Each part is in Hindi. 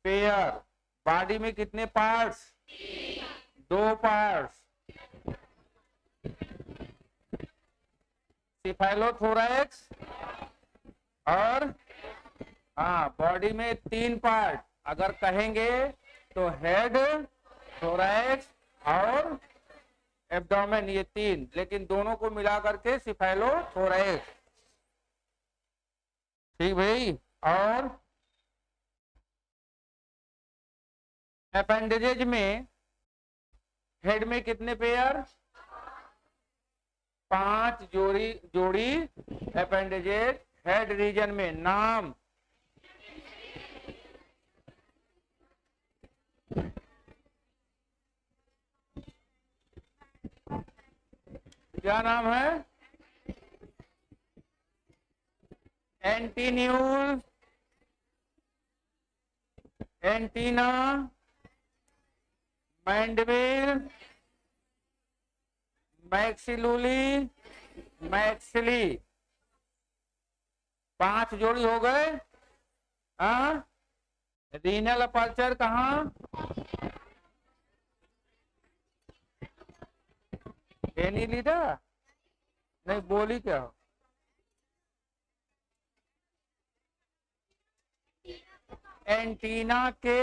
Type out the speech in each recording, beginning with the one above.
पेयर। बॉडी में कितने पार्ट्स? 2 पार्ट्स। सिफेलोथोरैक्स और बॉडी में 3 पार्ट अगर कहेंगे तो हेड, थोरैक्स और एब्डोमेन, ये 3, लेकिन दोनों को मिला करके सिफेलोथोरैक्स। ठीक भाई। और अपेंडेजेज में हेड में कितने पेयर? 5 जोड़ी अपेंडेजेज हेड रीजन में। नाम? क्या नाम है? एंटीन्यूल, एंटीना, मैंडिबिल, मैक्सिलुली, मैक्सिली। 5 जोड़ी हो गए। रीनल अपर्चर कहाँ? एनी लीडर नहीं, बोली क्या हो? एंटीना के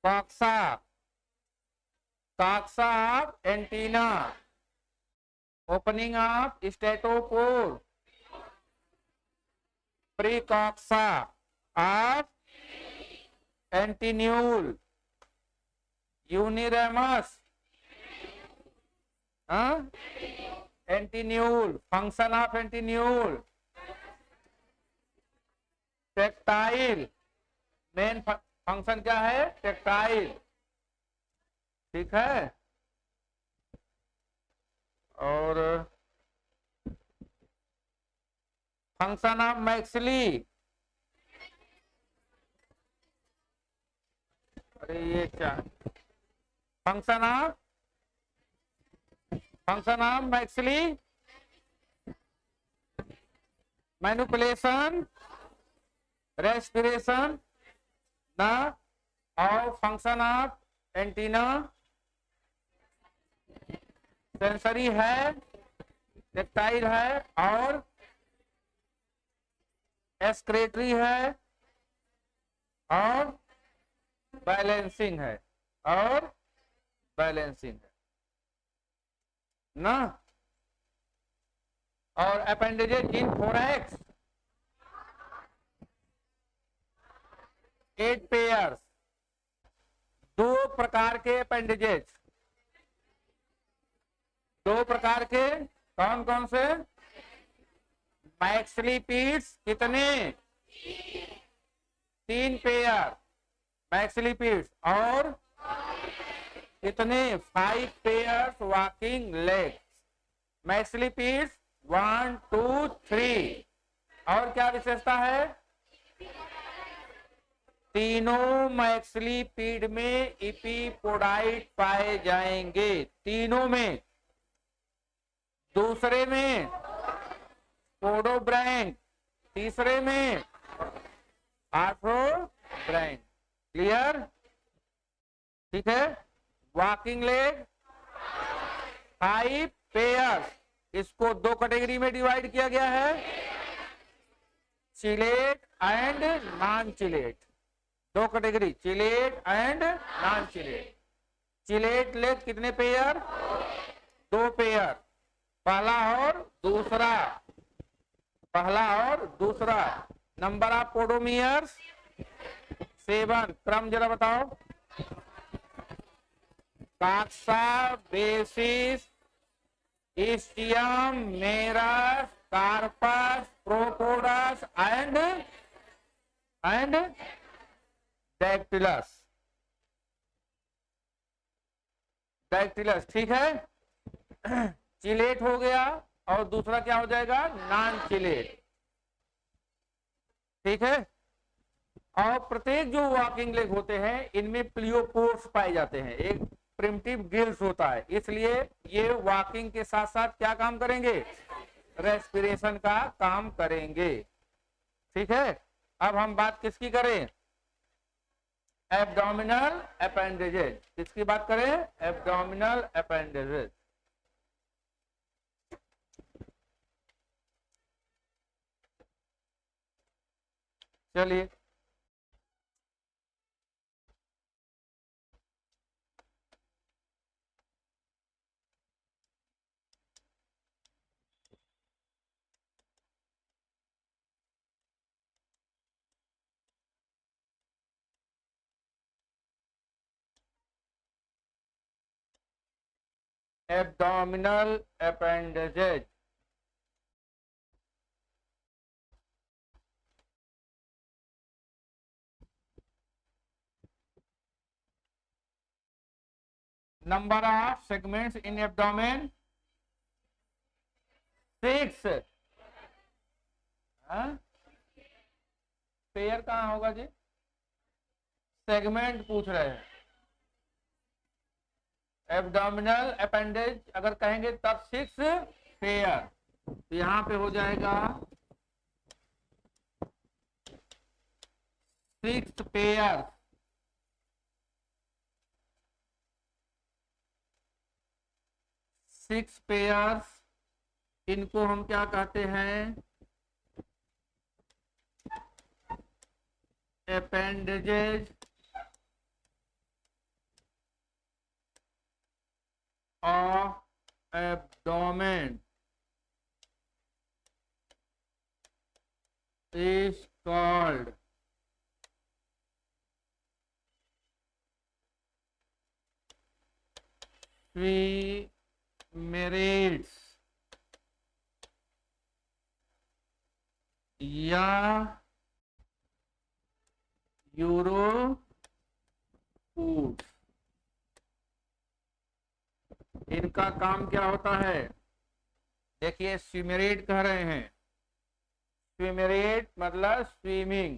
coxa, coxa of antenna, opening of statopore, precoxa of antennule, uniramous antennule. Function of antennule tactile. Main function क्या है? टेक्टाइल। ठीक है। और फंक्शन ऑफ मैक्सिली, अरे ये क्या? Function of maxillary manipulation, respiration ना, और फंक्शन ऑफ एंटीना सेंसरी है, टेक्टाइल है और एक्सक्रेटरी है और बैलेंसिंग है, और बैलेंसिंग है ना। और अपेंडेजेज इन थोरैक्स 8 पेयर्स। 2 प्रकार के अपेंडेजेज, 2 प्रकार के। कौन कौन से? मैक्सिलिपीड्स कितने? 3 पेयर मैक्सिलिपीड्स। और कितने? 5 पेयर्स वॉकिंग लेग्स। मैक्सिलिपीड्स 1 2 3। और क्या विशेषता है? तीनों मैक्सिलिपीड में इपीपोडाइट पाए जाएंगे, तीनों में। दूसरे में पोडोब्रैंक, तीसरे में आर्थ्रोब्रैंक। क्लियर? ठीक है। Walking leg 5 pairs. इसको 2 कैटेगरी में डिवाइड किया गया है, chelate and non chelate. 2 category, chelate and non chelate. Chelate leg कितने पेयर? 2 पेयर, पहला और दूसरा, पहला और दूसरा। Number of podomeres 7। क्रम जरा बताओ। Coxa, basis, ischium, merus, carpus, propodus and dactylus. Dactylus, ठीक है। चिलेट हो गया और दूसरा क्या हो जाएगा? Non chelate. ठीक है। और प्रत्येक जो वॉकिंग लेग होते हैं इनमें प्लियोपोर्स पाए जाते हैं, एक प्रिमिटिव गिल्स होता है, इसलिए ये वॉकिंग के साथ साथ क्या काम करेंगे? रेस्पिरेशन का काम करेंगे। ठीक है। अब हम बात किसकी करें? Abdominal appendages. किसकी बात करें? Abdominal appendages. चलिए, abdominal appendages. Number of segments in abdomen 6। Pair कहाँ होगा जी? सेगमेंट पूछ रहे हैं। एब्डोमिनल अपेंडेज अगर कहेंगे तब 6 पेयर। तो यहाँ पे हो जाएगा 6 पेयर। सिक्स पेयर्स, इनको हम क्या कहते हैं? Appendages of abdomen is called swimmerets या यूरोपूड्स। इनका काम क्या होता है? देखिए, स्विमेरेट कह रहे हैं। स्विमेरेट मतलब स्विमिंग।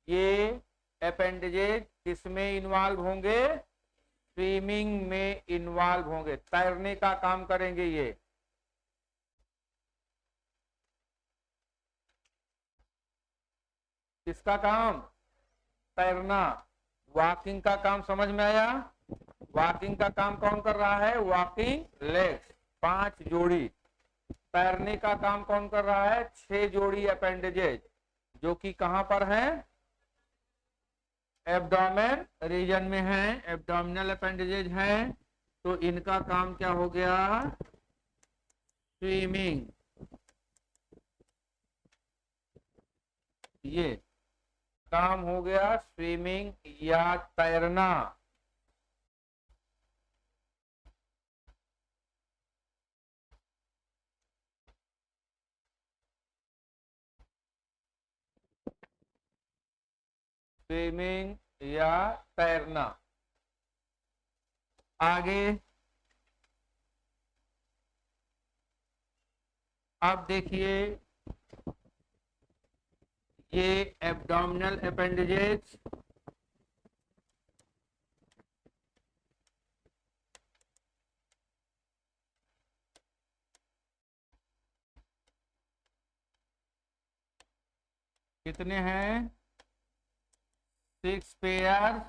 ये अपेंडेजेज किसमें इन्वॉल्व होंगे? स्विमिंग में इन्वॉल्व होंगे, तैरने का काम करेंगे ये। किसका काम? तैरना। वॉकिंग का काम समझ में आया? वॉकिंग का काम कौन कर रहा है? वॉकिंग लेग्स, 5 जोड़ी। तैरने का काम कौन कर रहा है? 6 जोड़ी अपेंडेजेज, जो कि कहां पर है? एब्डोमेन रीजन में है। एब्डोमिनल अपेंडेजेज है, तो इनका काम क्या हो गया? स्विमिंग। ये काम हो गया स्विमिंग या तैरना। स्विमिंग या तैरना। आगे अब देखिए, ये एब्डोमिनल अपेंडेजेज कितने हैं? 6 पेयर।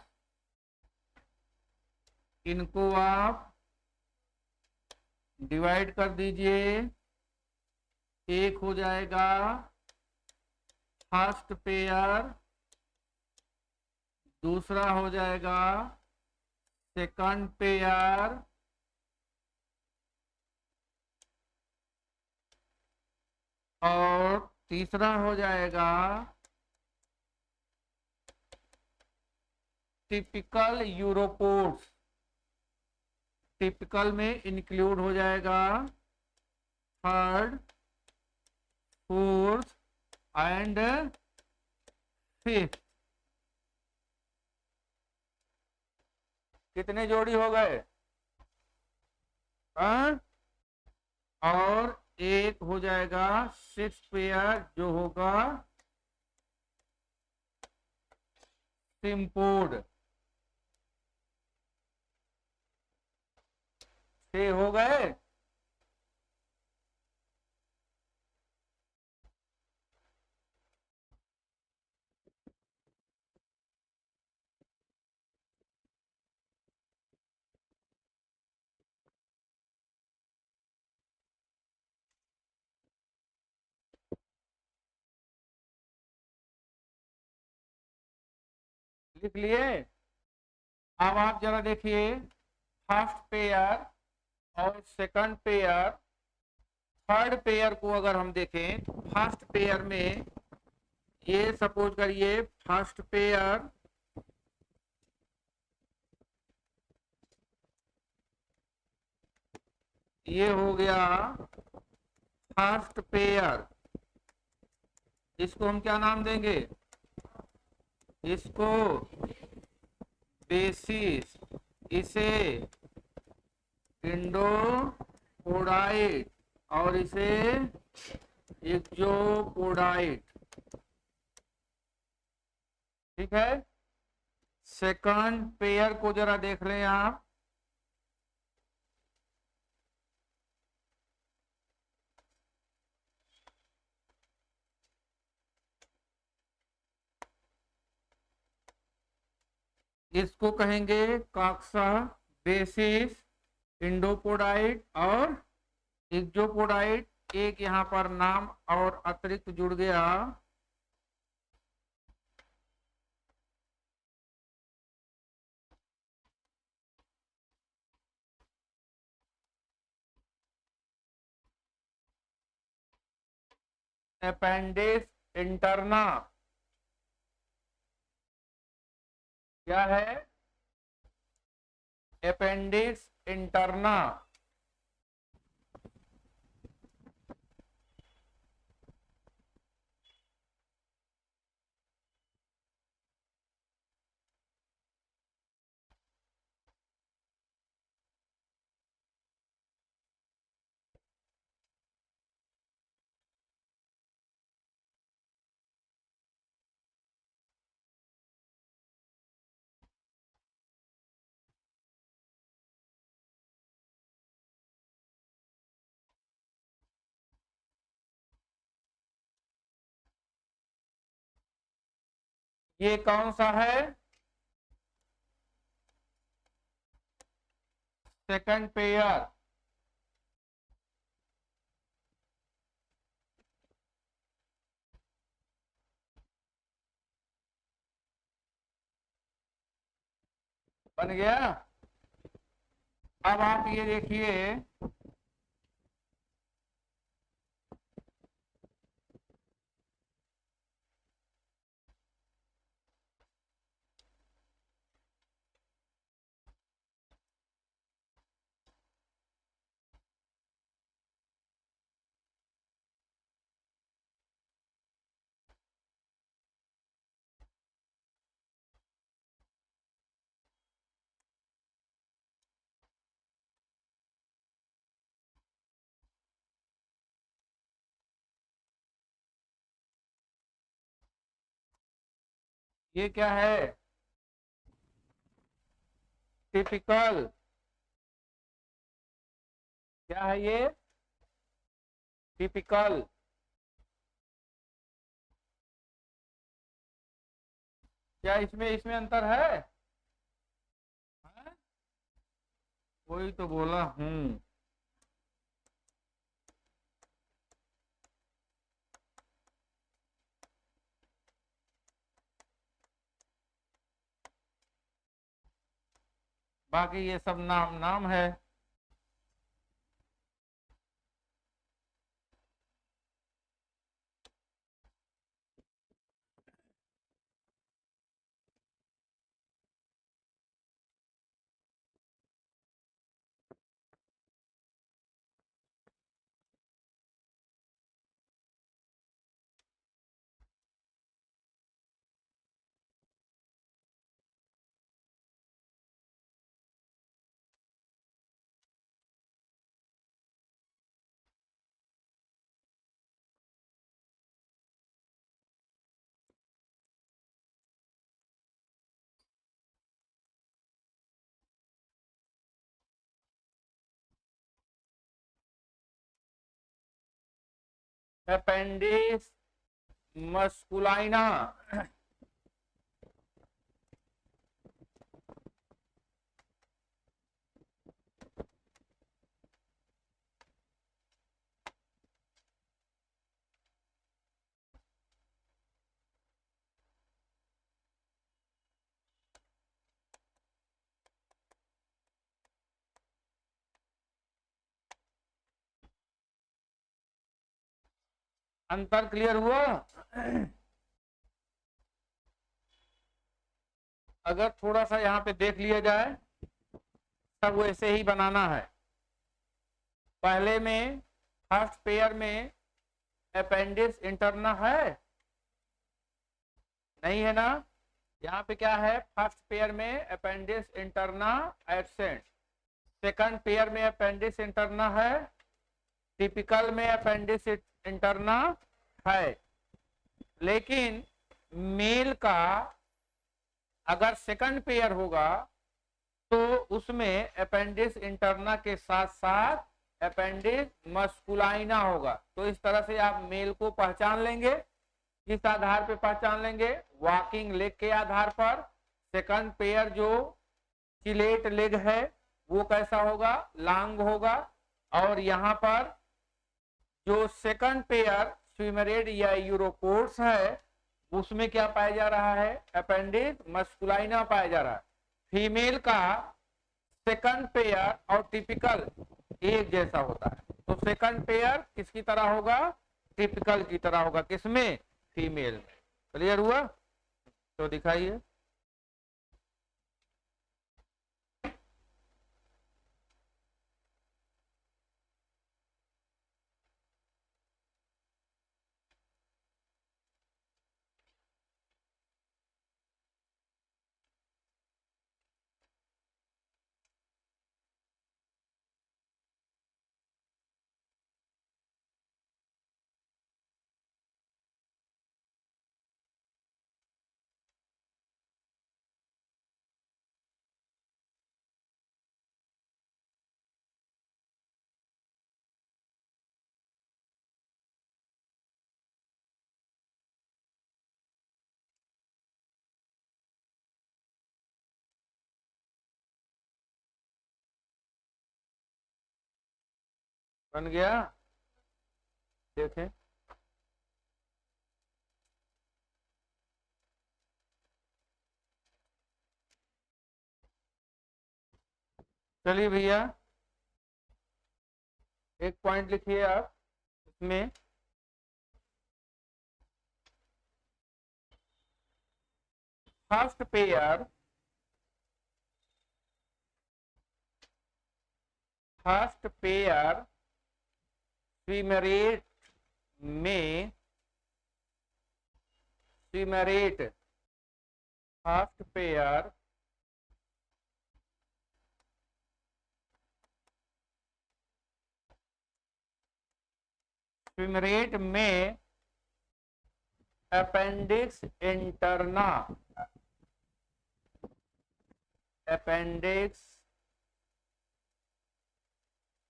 इनको आप डिवाइड कर दीजिए। एक हो जाएगा फर्स्ट पेयर, दूसरा हो जाएगा सेकंड पेयर, और तीसरा हो जाएगा टिपिकल यूरोपोड्स। टिपिकल में इंक्लूड हो जाएगा थर्ड, फोर्थ एंड फिफ्थ। कितने जोड़ी हो गए? हाँ? और एक हो जाएगा 6 पेयर, जो होगा सिम्पोड। 6 हो गए। लिख लिए। अब आप जरा देखिए, फर्स्ट पेयर और सेकंड पेयर, थर्ड पेयर को अगर हम देखें तो फर्स्ट पेयर में ये सपोज करिए फर्स्ट पेयर ये हो गया फर्स्ट पेयर। इसको हम क्या नाम देंगे? इसको बेसिस, इसे इंडोपोडाइट और इसे एक्सोपोडाइट। ठीक है। सेकंड पेयर को जरा देख लें आप। इसको कहेंगे कॉक्सा, बेसिस, इंडोपोडाइट और एक्सोपोडाइट। एक यहाँ पर नाम और अतिरिक्त जुड़ गया, अपेंडिक्स इंटरना। क्या है? Appendix interna. ये कौन सा है? Second pair. बन गया। अब आप ये देखिए, ये क्या है? टिपिकल। क्या है ये? टिपिकल। क्या इसमें इसमें अंतर है? हैं? वही तो बोला हूँ। बाकी ये सब नाम नाम है। अपेंडिक्स मस्कुलाइना। अंतर क्लियर हुआ? अगर थोड़ा सा यहाँ पे देख लिया जाए, सब वैसे ही बनाना है। पहले में फर्स्ट पेयर में अपेंडिक्स इंटरना है, नहीं है ना? यहाँ पे क्या है? फर्स्ट पेयर में appendix interna absent, second pair में अपेंडिक्स इंटरना है, टिपिकल में अपेंडिक्स इंटरना है। लेकिन मेल का अगर सेकंड पेयर होगा तो उसमें अपेंडिक्स इंटरना के साथ साथ अपेंडिक्स मस्कुलाइना होगा। तो इस तरह से आप मेल को पहचान लेंगे। किस आधार पे पहचान लेंगे? वॉकिंग लेग के आधार पर। सेकंड पेयर जो चिलेट लेग है वो कैसा होगा? लॉन्ग होगा। और यहाँ पर जो सेकंड पेयर स्विमरेड या यूरोकोर्स है उसमें क्या पाया जा रहा है? अपेंडिक्स मस्कुलाइना पाया जा रहा है। फीमेल का सेकंड पेयर और टिपिकल एक जैसा होता है, तो सेकंड पेयर किसकी तरह होगा? टिपिकल की तरह होगा। किसमें? फीमेल में। क्लियर हुआ? तो दिखाइए। बन गया? देखें। चलिए भैया, एक पॉइंट लिखिए आप इसमें। फर्स्ट पेयर स्विमरेट में फर्स्ट पेयर स्विमरेट में अपेंडिक्स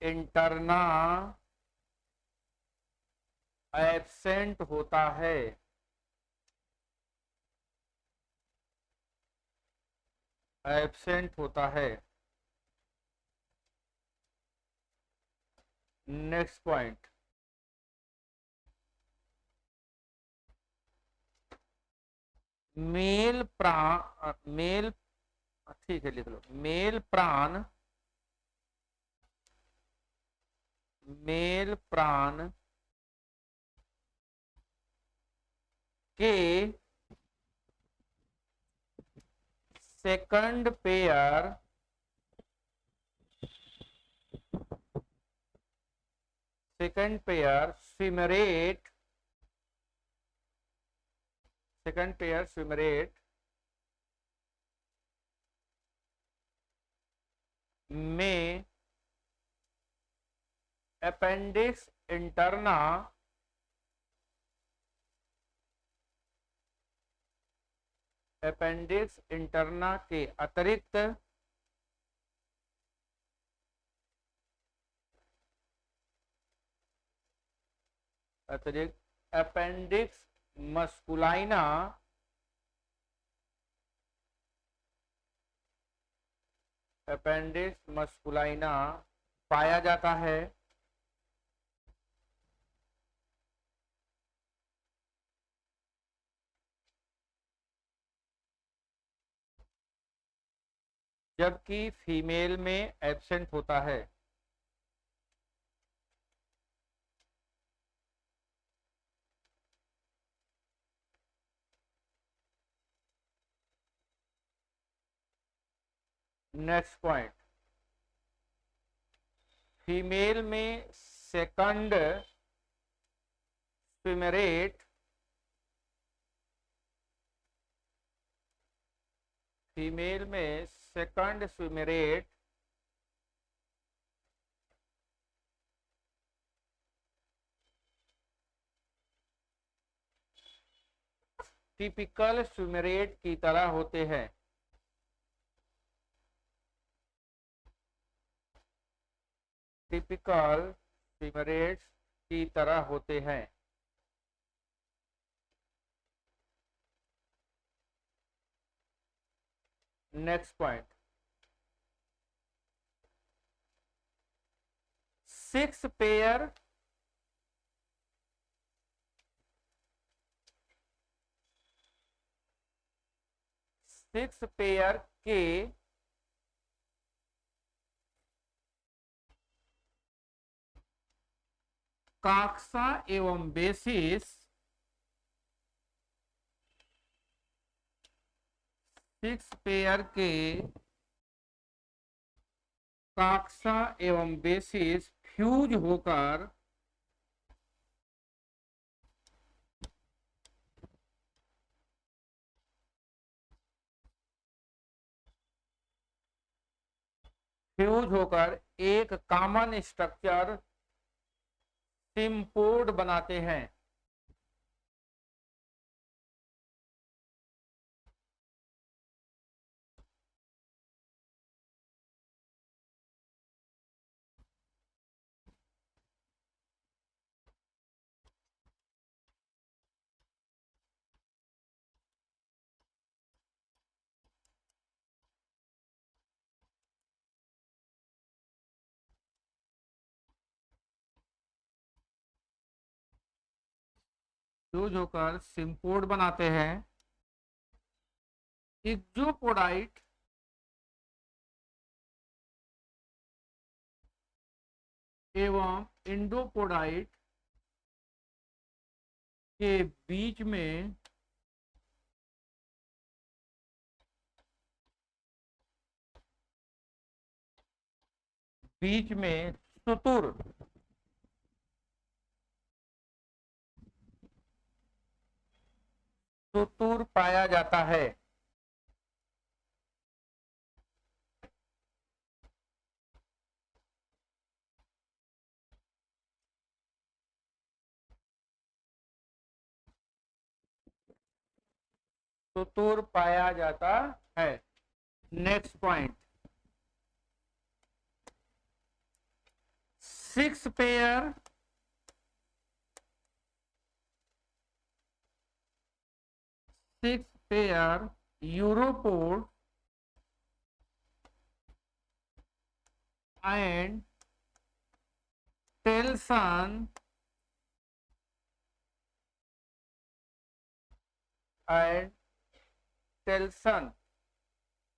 इंटरना एब्सेंट होता है। नेक्स्ट पॉइंट, मेल ठीक है, लिख लो। मेल प्राण के सेकंड पेयर स्विमरेट में अपेंडिक्स इंटरना के अतिरिक्त अपेंडिक्स मस्कुलाइना पाया जाता है। जबकि फीमेल में एब्सेंट होता है। नेक्स्ट पॉइंट, फीमेल में सेकंड स्विम रेट, फीमेल में second swim rate typical swim rate की तरह होते हैं। टिपिकल स्विम रेट की तरह होते हैं। नेक्स्ट पॉइंट, 6 पेयर के काक्सा एवं बेसिस, 6 पेयर के काक्सा एवं बेसिस फ्यूज होकर एक कॉमन स्ट्रक्चर सिम्पोड बनाते हैं। फ्यूज होकर सिम्पोड बनाते हैं। इक्जोपोडाइट एवं इंडोपोडाइट के बीच में सुतुर पाया जाता है। सुतुर पाया जाता है। Next point, 6 pair uropod and telson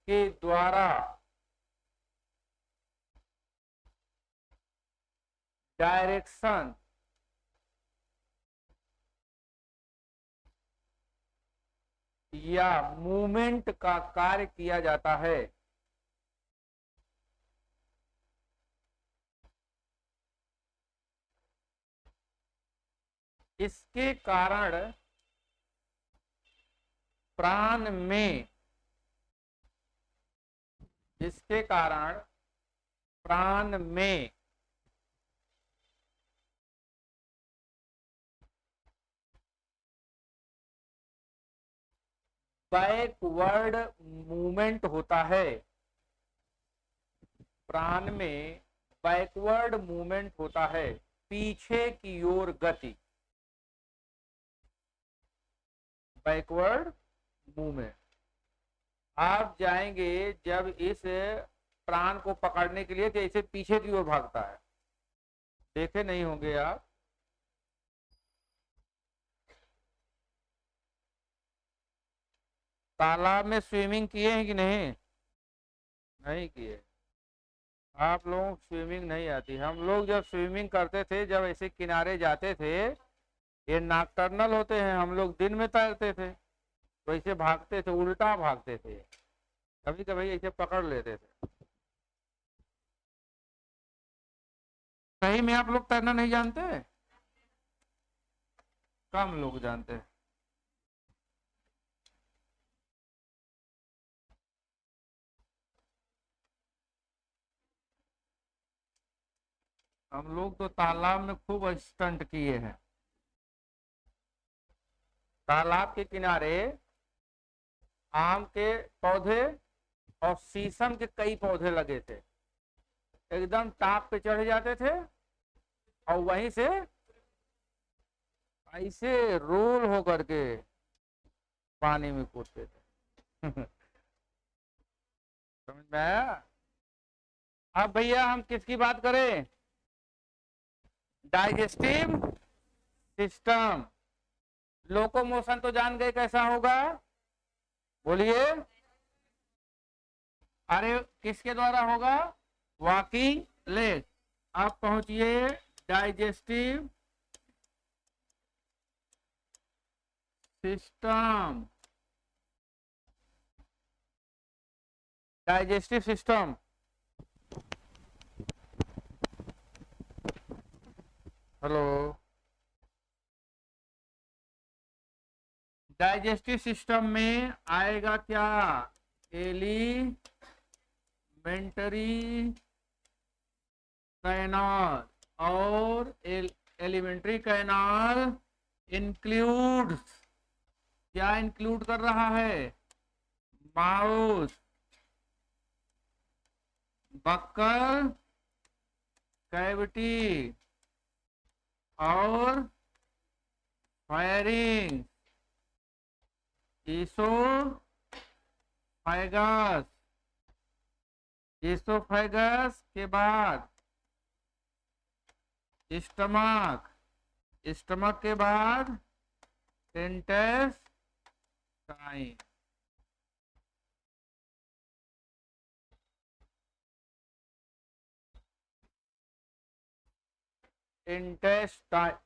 के द्वारा डायरेक्शन या मूवमेंट का कार्य किया जाता है। इसके कारण प्राण में बैकवर्ड मूवमेंट होता है। प्राण में बैकवर्ड मूवमेंट होता है, पीछे की ओर गति, बैकवर्ड मूवमेंट। आप जाएंगे जब इस प्राण को पकड़ने के लिए तो इसे पीछे की ओर भागता है, देखे नहीं होंगे आप। तालाब में स्विमिंग किए हैं कि नहीं? नहीं किए। आप लोगों को स्विमिंग नहीं आती। हम लोग जब स्विमिंग करते थे, जब ऐसे किनारे जाते थे, ये नॉकटर्नल होते हैं, हम लोग दिन में तैरते थे, वैसे भागते थे, उल्टा भागते थे। कभी कभी ऐसे पकड़ लेते थे। सही में आप लोग तैरना नहीं जानते? कम लोग जानते हैं। हम लोग तो तालाब में खूब स्टंट किए हैं। तालाब के किनारे आम के पौधे और शीशम के कई पौधे लगे थे। एकदम टाप पे चढ़ जाते थे और वहीं से ऐसे रोल हो करके पानी में कूदते थे। समझ में आया? अब भैया हम किसकी बात करें? Digestive system. लोकोमोशन तो जान गए कैसा होगा? बोलिए। अरे किसके द्वारा होगा? Walking leg. आप पहुंचिए digestive system. Digestive system. Hello. Digestive system में आएगा क्या? Alimentary canal. और एलिमेंट्री कैनाल इंक्लूड, क्या इंक्लूड कर रहा है? माउथ, बक्कल कैविटी और फायरिंग, ईसोफाइगस। ईसोफाइगस के बाद स्टमक, स्टमक के बाद इंटेस्टाइन। इंटेस्टाइन।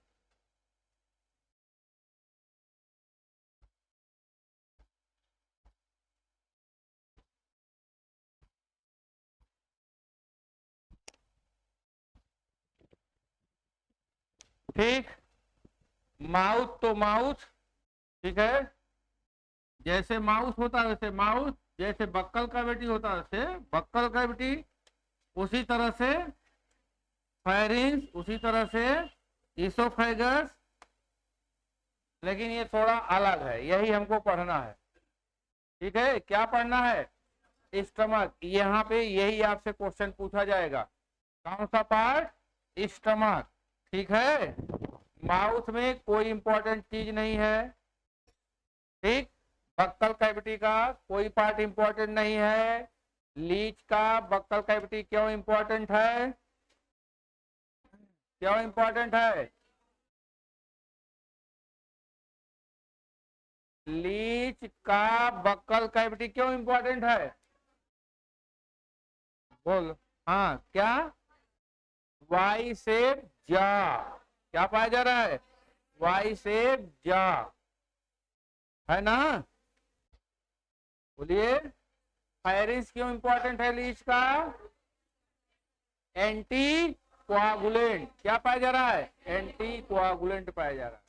ठीक। माउथ तो माउथ, ठीक है, जैसे माउथ होता है वैसे माउथ, जैसे बक्कल कैविटी होता है वैसे बक्कल कैविटी, उसी तरह से फायरिंग्स, उसी तरह से ईसोफेगस। लेकिन ये थोड़ा अलग है, यही हमको पढ़ना है। ठीक है, क्या पढ़ना है? स्टमक। यहाँ पे यही आपसे क्वेश्चन पूछा जाएगा। कौन सा पार्ट? स्टमक। ठीक है, माउथ में कोई इंपॉर्टेंट चीज नहीं है। ठीक, बक्कल कैविटी का कोई पार्ट इंपॉर्टेंट नहीं है। लीच का बक्कल कैविटी क्यों इंपॉर्टेंट है? क्यों इंपॉर्टेंट है? लीच का बक्कल कैविटी क्यों इंपॉर्टेंट है? बोल। हाँ, क्या? वाई शेप जा। क्या पाया जा रहा है? वाई शेप जा, है ना? बोलिए। फायरिंग्स क्यों इंपॉर्टेंट है लीच का? Anti coagulant. क्या पाया जा रहा है? एंटी कोआगुलेंट पाया जा रहा है।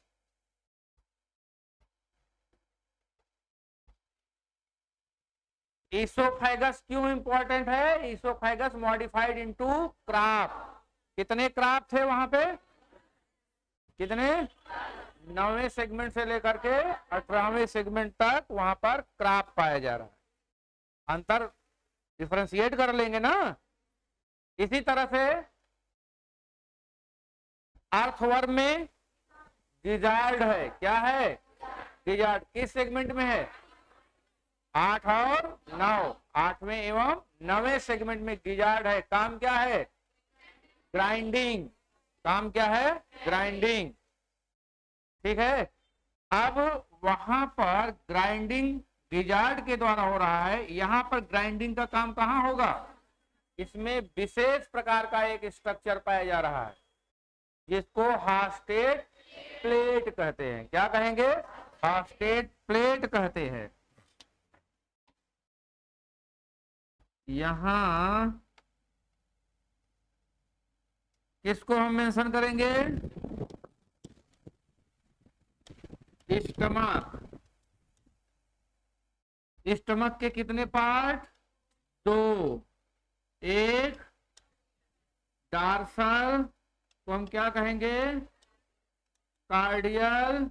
ईसोफाइगस क्यों इंपॉर्टेंट है? ईसोफाइगस मॉडिफाइड इनटू क्राफ। कितने क्राफ थे वहां पे? कितने? 9वें सेगमेंट से लेकर के 18वें सेगमेंट तक वहां पर क्राफ पाया जा रहा है। अंतर डिफरेंशिएट कर लेंगे ना। इसी तरह से अर्थवर्म में गिजार्ड है। क्या है? गिजार्ड किस सेगमेंट में है? 8 और 9। 8वें एवं 9वें सेगमेंट में गिजार्ड है। काम क्या है? ग्राइंडिंग। काम क्या है? ग्राइंडिंग। ठीक है, अब वहां पर ग्राइंडिंग गिजार्ड के द्वारा हो रहा है। यहां पर ग्राइंडिंग का काम कहां होगा? इसमें विशेष प्रकार का एक स्ट्रक्चर पाया जा रहा है जिसको हास्टेट प्लेट कहते हैं। क्या कहेंगे? हास्टेट प्लेट कहते हैं। यहां किसको हम मेंशन करेंगे? स्टमक। स्टमक के कितने पार्ट? दो। एक डार्सल को हम क्या कहेंगे? कार्डियल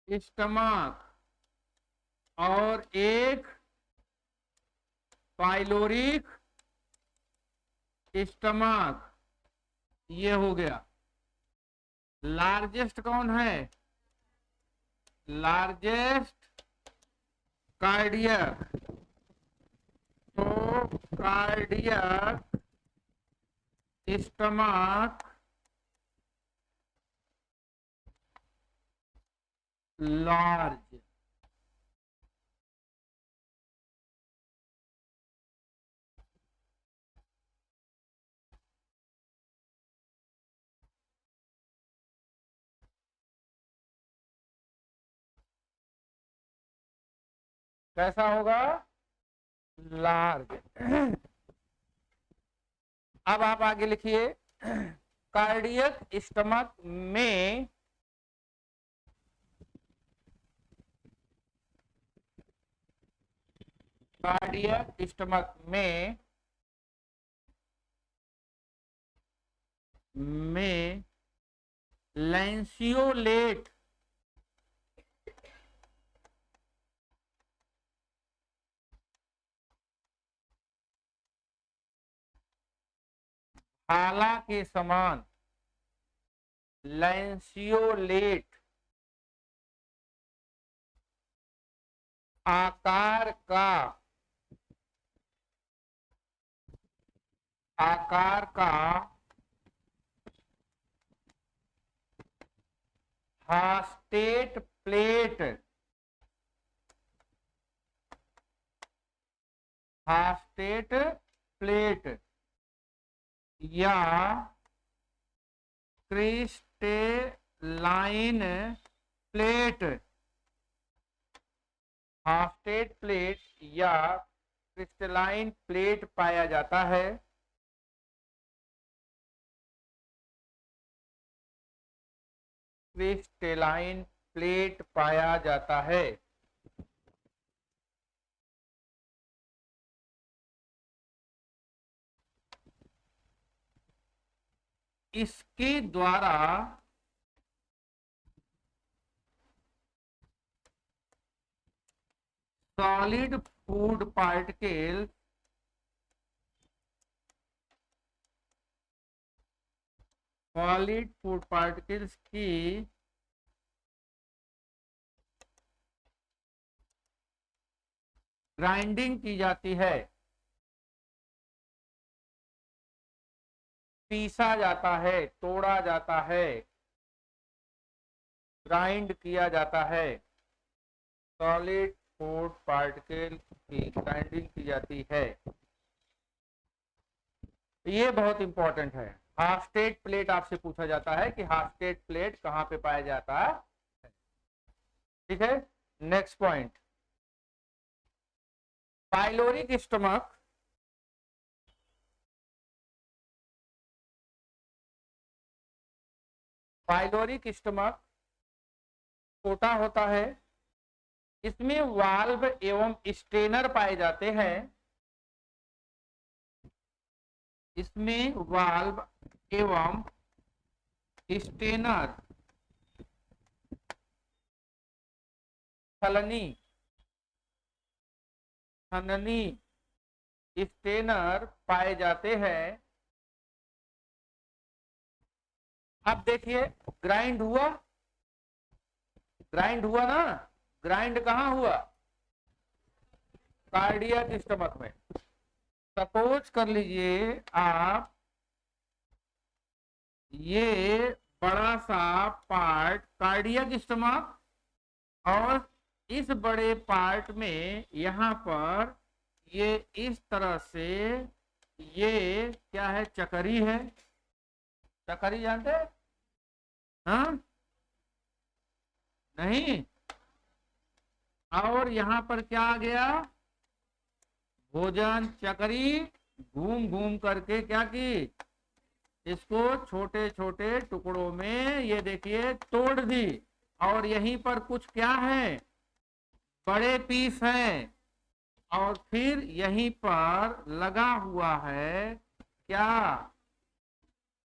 स्टमक। और एक पाइलोरिक स्टमक। ये हो गया। लार्जेस्ट कौन है? Largest cardiac. तो कार्डियक स्टमक लार्ज। कैसा होगा? लार्ज। अब आप आगे लिखिए। कार्डियक स्टमक में कार्डियक स्टमक में लैंसियोलेट भाला के समान लैंसियोलेट आकार का फास्टेट प्लेट या क्रिस्टलाइन प्लेट। फास्टेट प्लेट या क्रिस्टलाइन प्लेट पाया जाता है। क्रिस्टलाइन प्लेट पाया जाता है। इसके द्वारा सॉलिड फूड पार्टिकल्स की ग्राइंडिंग की जाती है, पीसा जाता है, तोड़ा जाता है, ग्राइंड किया जाता है। सॉलिड फूड पार्टिकल की ग्राइंडिंग की जाती है। ये बहुत इंपॉर्टेंट है। हाफस्टेट प्लेट आपसे पूछा जाता है कि हाफस्टेट प्लेट कहां पे पाया जाता है। ठीक है, नेक्स्ट पॉइंट। पाइलोरिक स्टमक छोटा होता है। इसमें वाल्व एवं स्टेनर पाए जाते हैं। इसमें वाल्व एवं स्टेनर छलनी स्टेनर पाए जाते हैं। अब देखिए, ग्राइंड हुआ ना। ग्राइंड कहां हुआ? कार्डियक स्टमक में। सपोज कर लीजिए आप, ये बड़ा सा पार्ट कार्डियक स्टमक और इस बड़े पार्ट में यहां पर ये इस तरह से, ये क्या है? चकरी है। चकरी जानते हैं? हाँ, नहीं। और यहां पर क्या आ गया? भोजन चक्री घूम घूम करके क्या की, इसको छोटे छोटे टुकड़ों में ये देखिए तोड़ दी, और यहीं पर कुछ क्या है, बड़े पीस हैं, और फिर यहीं पर लगा हुआ है क्या,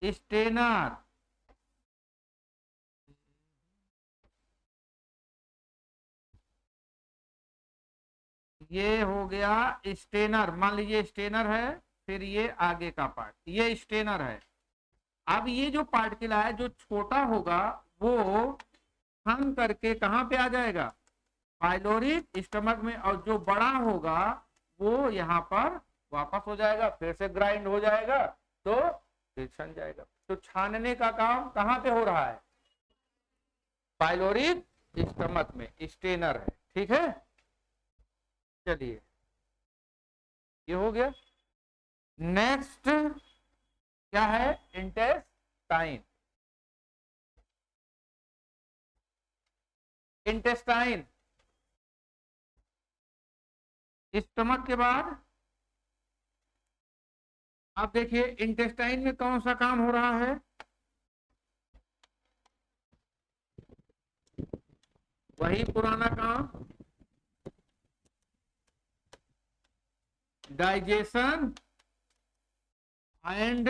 स्टेनर। ये हो गया स्टेनर, मान लीजिए स्टेनर है, फिर ये आगे का पार्ट, ये स्टेनर है। अब ये जो पार्टिकल है जो छोटा होगा वो हम करके कहाँ पे आ जाएगा, पाइलोरिक स्टमक में, और जो बड़ा होगा वो यहाँ पर वापस हो जाएगा, फिर से ग्राइंड हो जाएगा, तो फिर छन जाएगा। तो छानने का काम कहाँ पे हो रहा है, पाइलोरिक स्टमक में, स्टेनर है। ठीक है, चलिए ये हो गया। नेक्स्ट क्या है, इंटेस्टाइन। इंटेस्टाइन स्टमक के बाद आप देखिए इंटेस्टाइन में कौन सा काम हो रहा है, वही पुराना काम, डाइजेशन एंड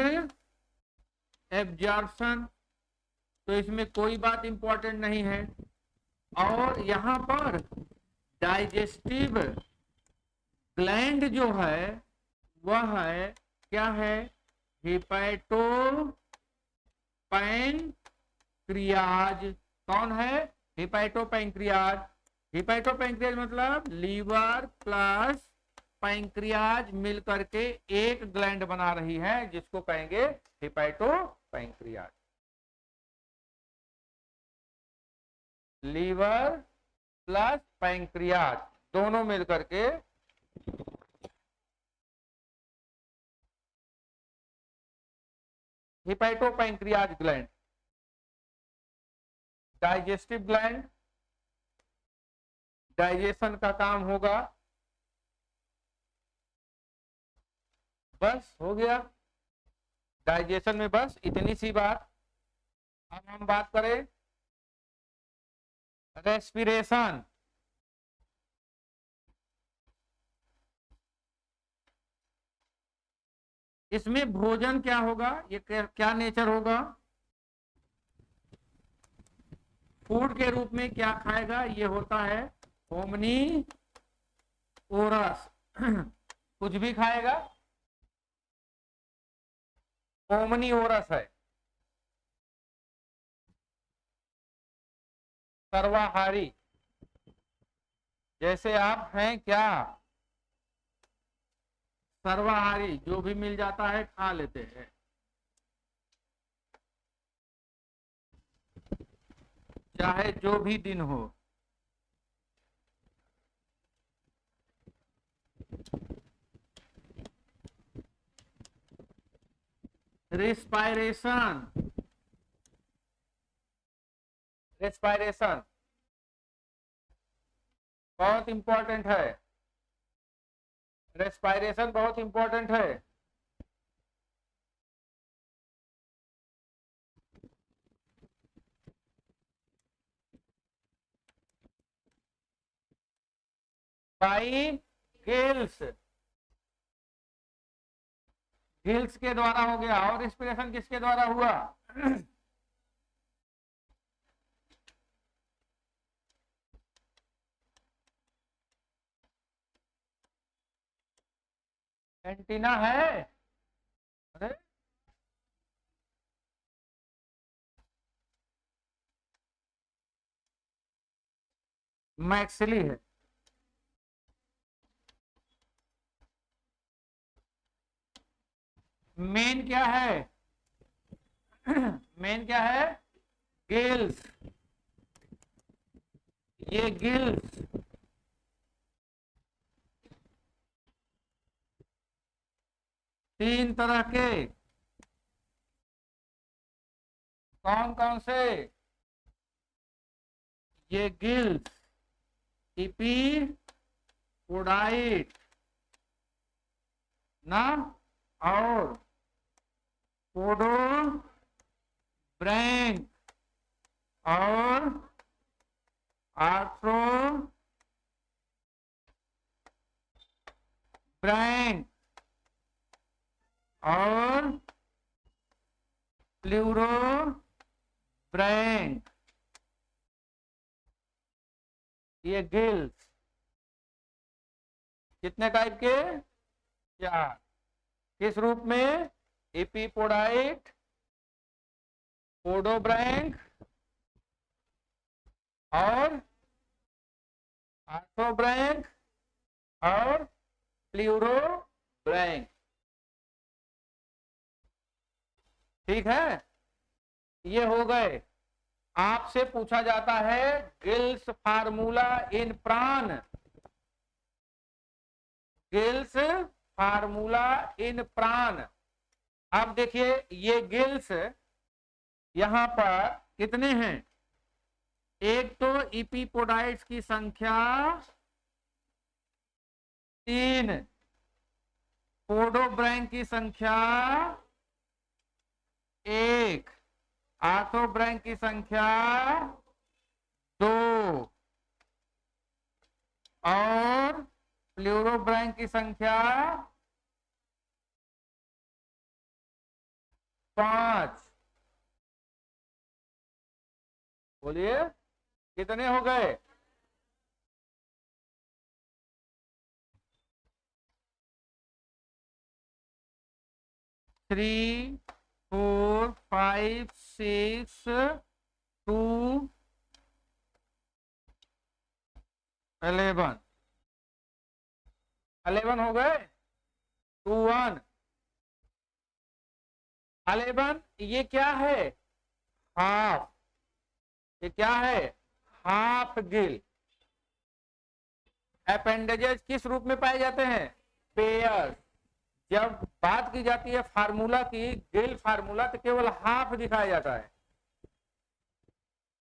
एब्जॉर्प्शन। तो इसमें कोई बात इंपॉर्टेंट नहीं है। और यहां पर डाइजेस्टिव ग्लैंड जो है वह है क्या है, हिपैटो पैंक्रियाज। कौन है, हिपैटो पैंक्रियाज। हिपैटो पैंक्रियाज मतलब लीवर प्लस पैंक्रियाज मिलकर के एक ग्लैंड बना रही है, जिसको कहेंगे hepatopancreas. Liver plus pancreas दोनों मिलकर के hepatopancreas gland. Digestive gland, digestion का काम होगा, बस हो गया डाइजेशन में, बस इतनी सी बात। अब हम बात करें रेस्पिरेशन। इसमें भोजन क्या होगा, ये क्या नेचर होगा, फूड के रूप में क्या खाएगा, ये होता है ओमनी ओरस। कुछ भी खाएगा, ओमनी ओरस है, सर्वाहारी। जैसे आप हैं क्या, सर्वाहारी, जो भी मिल जाता है खा लेते हैं। चाहे जो भी दिन हो। रेस्पायरेशन, रेस्पायरेशन बहुत इंपॉर्टेंट है, रेस्पायरेशन बहुत इंपॉर्टेंट है। बाई गिल्स, गिल्स के द्वारा हो गया। और रेस्पिरेशन किसके द्वारा हुआ, एंटीना है, अरे मैक्सिली है। मेन क्या है, मेन क्या है, गिल्स। ये गिल्स तीन तरह के, कौन कौन से, ये गिल्स इपीपोडाइट, ना, और पोडो ब्रैंक और आर्थ्रो ब्रैंक और प्लूरो ब्रैंक। ये गिल्स कितने टाइप के? 4। किस रूप में? एपिपोडाइट, पोडोब्रैंक और आर्थ्रोब्रैंक और प्लूरोब्रैंक। ठीक है, ये हो गए। आपसे पूछा जाता है गिल्स फार्मूला इन प्राण, गिल्स फार्मूला इन प्राण। अब देखिए ये गिल्स यहां पर कितने हैं? एक तो इपिपोडाइट्स की संख्या 3, पोडोब्रैंक की संख्या 1, आर्थ्रोब्रैंक की संख्या 2 और प्लूरोब्रैंक की संख्या 5। बोलिए कितने हो गए? थ्री, 4, 5, 6, 2, 11। 11 हो गए। 2, 1, 11। ये क्या है? हाफ। ये क्या है? हाफ गिल। अपेंडेजेस किस रूप में पाए जाते हैं? पेयर। जब बात की जाती है फार्मूला की, गिल फार्मूला, तो केवल हाफ दिखाया जाता है।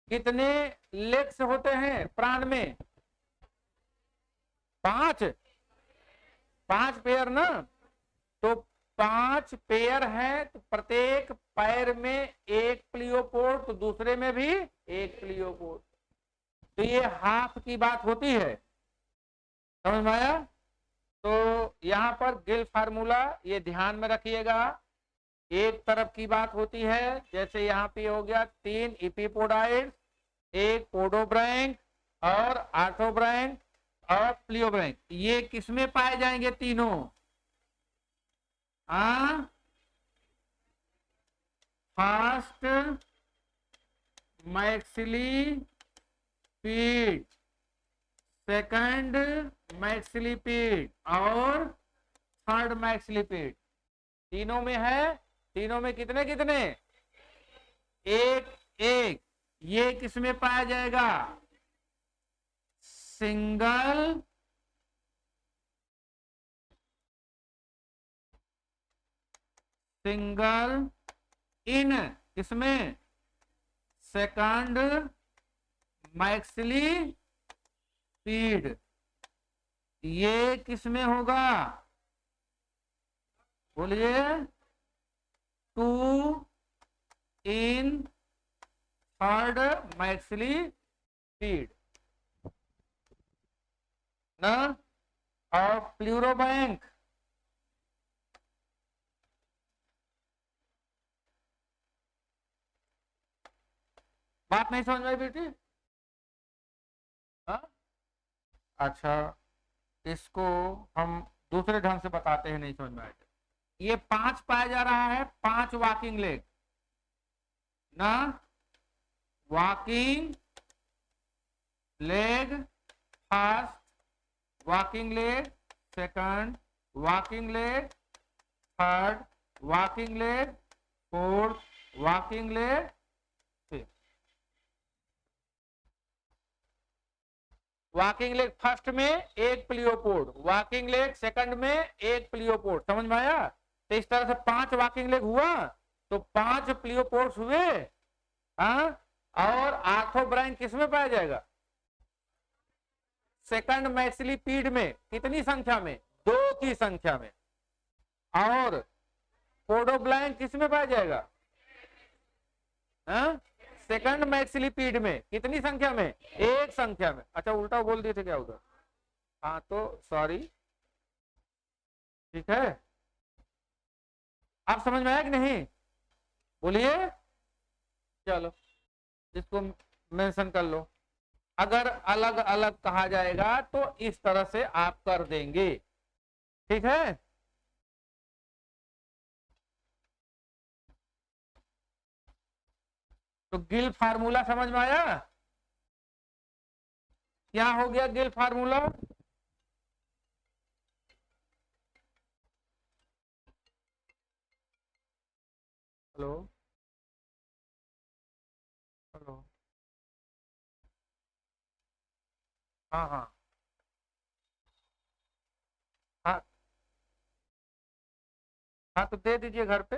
कितने लेग्स होते हैं प्राण में? 5 पेयर ना। तो 5 पेयर है, तो प्रत्येक पैर में एक प्लियोपोड, तो दूसरे में भी एक प्लियोपोड। तो ये हाफ की बात होती है, समझ में आया? तो यहां पर गिल फार्मूला ये ध्यान में रखिएगा। एक तरफ की बात होती है, जैसे यहाँ पे हो गया 3 इपिपोडाइड, 1 पोडोब्रैंक और आर्थ्रोब्रैंक और प्लियोब्रैंक। ये किसमें पाए जाएंगे तीनों? फर्स्ट मैक्सिली पीड, सेकंड मैक्सिली पीड और थर्ड मैक्सिली पीड। तीनों में है। तीनों में कितने कितने? 1 ये किसमें पाया जाएगा? सिंगल इन किसमें? सेकंड मैक्सिली पीड। ये किसमें होगा? बोलिए। 2 इन थर्ड मैक्सिली पीड ना। और प्लूरोब्रैंक बात नहीं समझ में आई बेटी? हाँ, अच्छा, इसको हम दूसरे ढंग से बताते हैं, नहीं समझ में आए। ये 5 पाया जा रहा है, 5 वॉकिंग लेग ना। Walking leg first, walking leg second, walking leg third, walking leg fourth, walking leg fifth. Walking leg first में एक प्लियोपोड, वॉकिंग लेग सेकंड में एक प्लियोपोड। समझ में आया? तो इस तरह से 5 वॉकिंग लेग हुआ, तो 5 प्लियोपोड्स हुए। हाँ, और आर्थ्रोब्रैंक किसमें पाया जाएगा? सेकंड मैक्सिली पीड में। कितनी संख्या में? 2 की संख्या में। और पोडो ब्लैंक किस में पाया जाएगा? हाँ, सेकंड मैक्सिलिपीड में। कितनी संख्या में? एक संख्या में। अच्छा उल्टा बोल दिए थे क्या उधर? हाँ तो सॉरी। ठीक है, आप समझ में आया कि नहीं? बोलिए। चलो इसको मेंशन कर लो। अगर अलग अलग कहा जाएगा तो इस तरह से आप कर देंगे। ठीक है, तो गिल फार्मूला समझ में आया? क्या हो गया गिल फार्मूला? Hello hello. हाँ हाँ हाँ। हाँ तो दे दीजिए घर पे।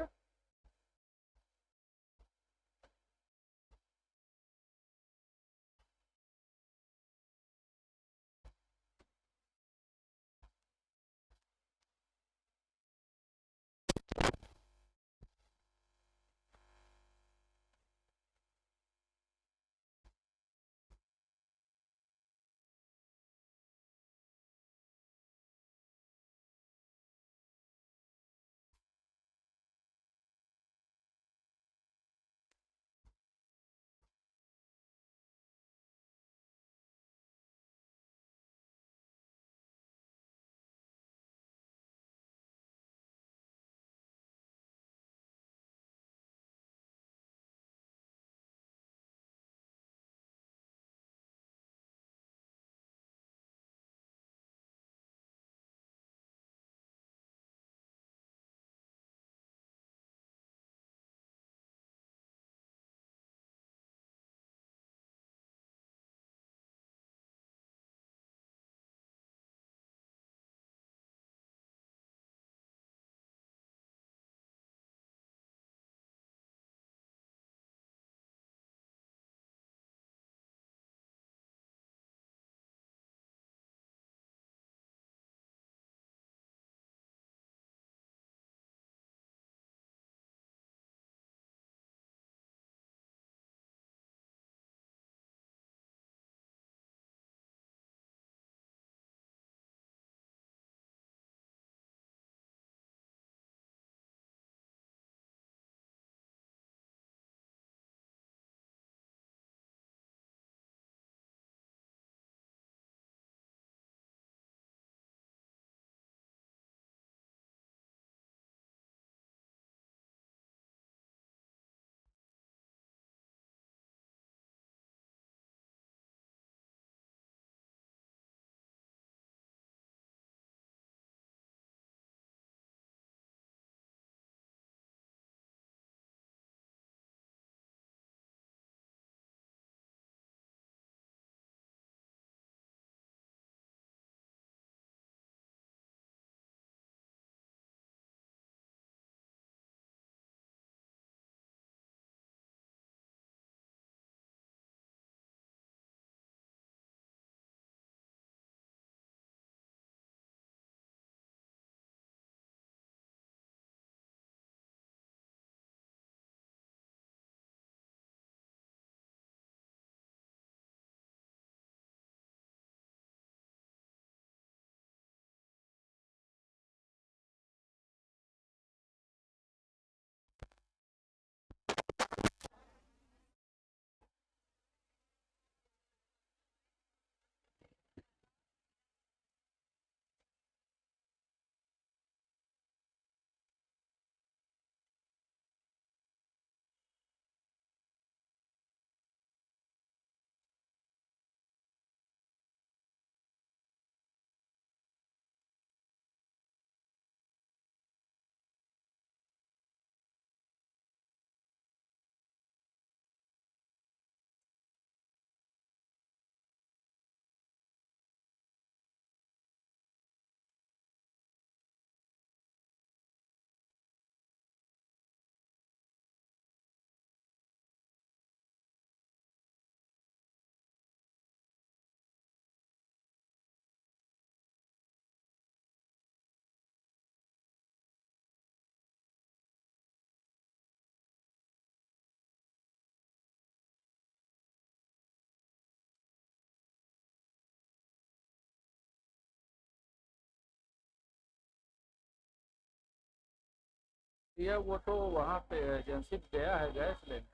ये वो तो वहाँ पे एजेंसी गया है गैस लेने।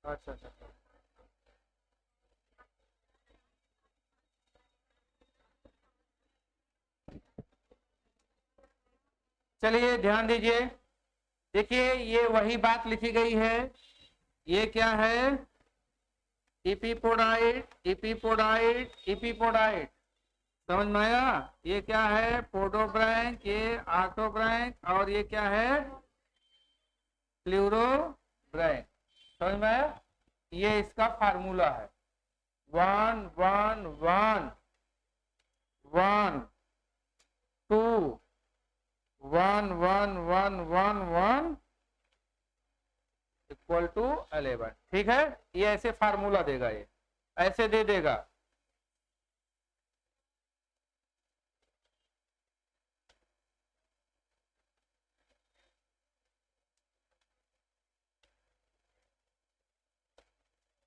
अच्छा अच्छा अच्छा। चलिए ध्यान दीजिए, देखिए ये वही बात लिखी गई है। ये क्या है? इपिपोडाइट इपिपोडाइट इपिपोडाइट, समझ में आया? ये क्या है? पोडोब्रैंक, ये आर्थोब्रैंक, और ये क्या है? फ्लूरोब्रैंक। समझ में आया? ये इसका फार्मूला है। 1 1 1 1 2 1 1 1 1 1 इक्वल टू 11। ठीक है, ये ऐसे फार्मूला देगा, ये ऐसे दे देगा।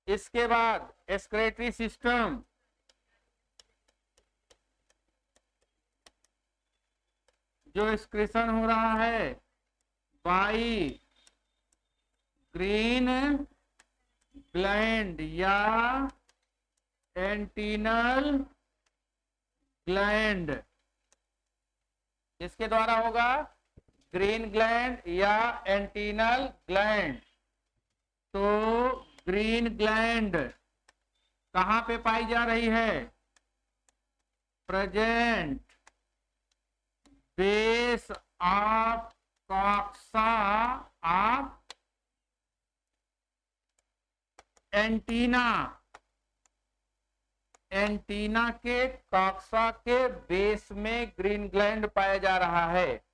इसके बाद एक्सक्रीटरी सिस्टम, जो एक्सक्रीशन हो रहा है बाई ग्रीन ग्लैंड या एंटीनल ग्लैंड, इसके द्वारा होगा। ग्रीन ग्लैंड या एंटीनल ग्लैंड। तो ग्रीन ग्लैंड कहां पे पाई जा रही है? Present base of coxa of antenna. Antenna के कॉक्सा के बेस में ग्रीन ग्लैंड पाया जा रहा है।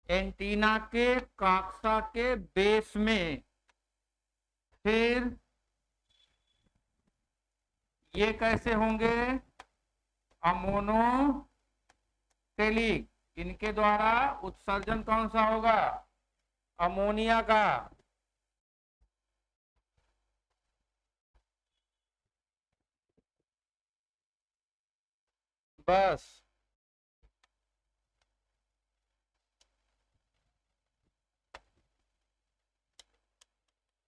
एंटीना के कॉक्सा के बेस में। फिर ये कैसे होंगे? अमोनोटेलिक, इनके द्वारा उत्सर्जन कौन सा होगा? अमोनिया का। बस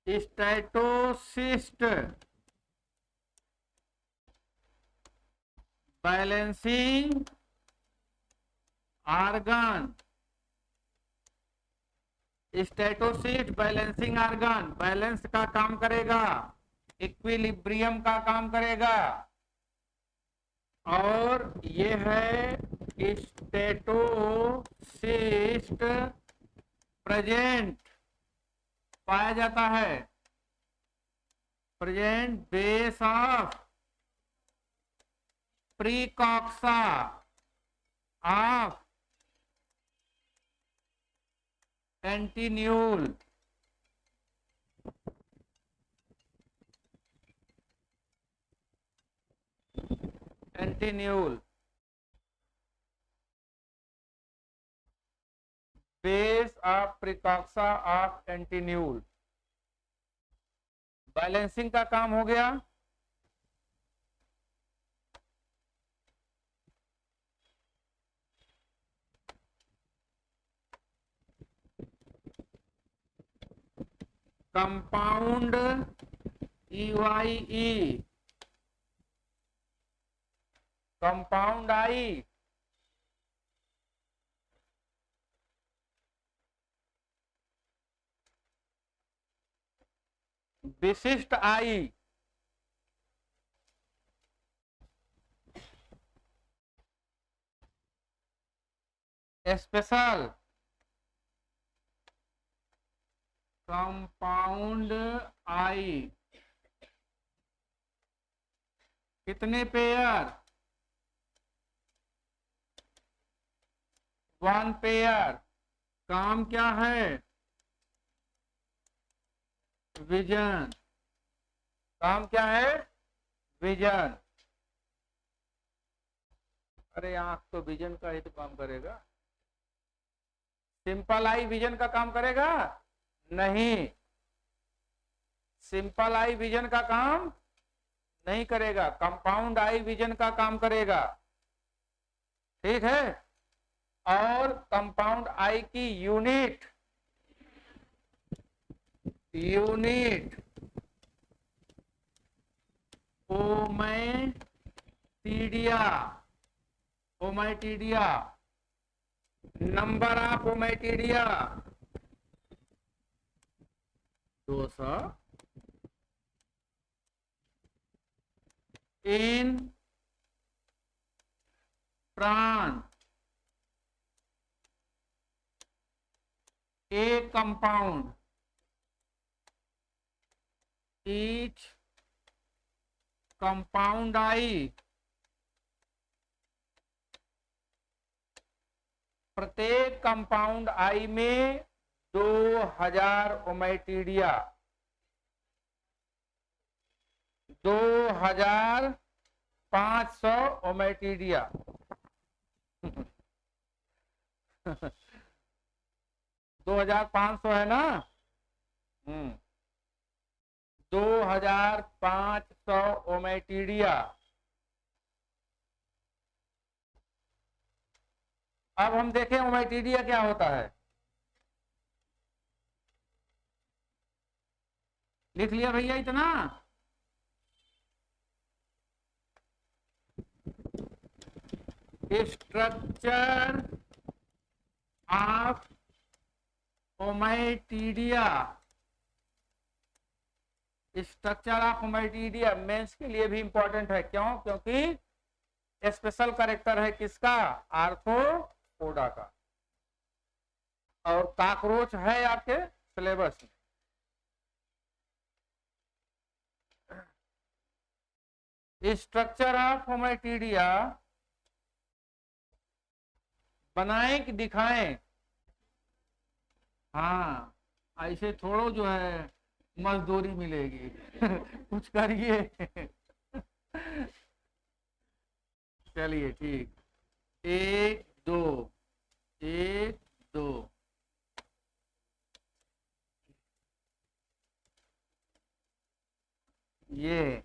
statocyst balancing organ. Statocyst balancing organ balance का काम करेगा, इक्विलिब्रियम का काम करेगा। और ये है स्टैटोसिस्ट प्रेजेंट पाया जाता है, present base of precoxa of antennule. Antennule base of precoxa of antennule. Balancing का काम हो गया। कंपाउंड EYE, कंपाउंड आई, विशिष्ट आई, स्पेशल कंपाउंड आई। कितने पेयर? 1 पेयर। काम क्या है? विजन। काम क्या है? विजन। अरे आंख तो विजन का ही तो काम करेगा। सिंपल आई विजन का काम करेगा? नहीं, सिंपल आई विजन का काम नहीं करेगा, कंपाउंड आई विजन का काम करेगा। ठीक है। और कंपाउंड आई की यूनिट ओमैटिडिया, ओमैटिडिया, नंबर ऑफ ओमैटिडिया 200 इन प्राण ए कंपाउंड each compound I, प्रत्येक कंपाउंड आई में 2000 ओमैटिडिया, 2500 ओमैटिडिया 2500 है ना। 2500 ओमैटिडिया। अब हम देखें ओमैटिडिया क्या होता है। लिख लिया भैया इतना। Structure of ommatidia, structure of ommatidia मेंस के लिए भी इंपॉर्टेंट है। क्यों? क्योंकि स्पेशल कैरेक्टर है किसका? आर्थ्रोपोडा का। और कॉकरोच है आपके सिलेबस में। स्ट्रक्चर ऑफ ओमैटिडिया बनाएं कि दिखाएं? हाँ, ऐसे थोड़ो जो है मजदूरी मिलेगी कुछ करिए चलिए ठीक। 1 2 1 2, ये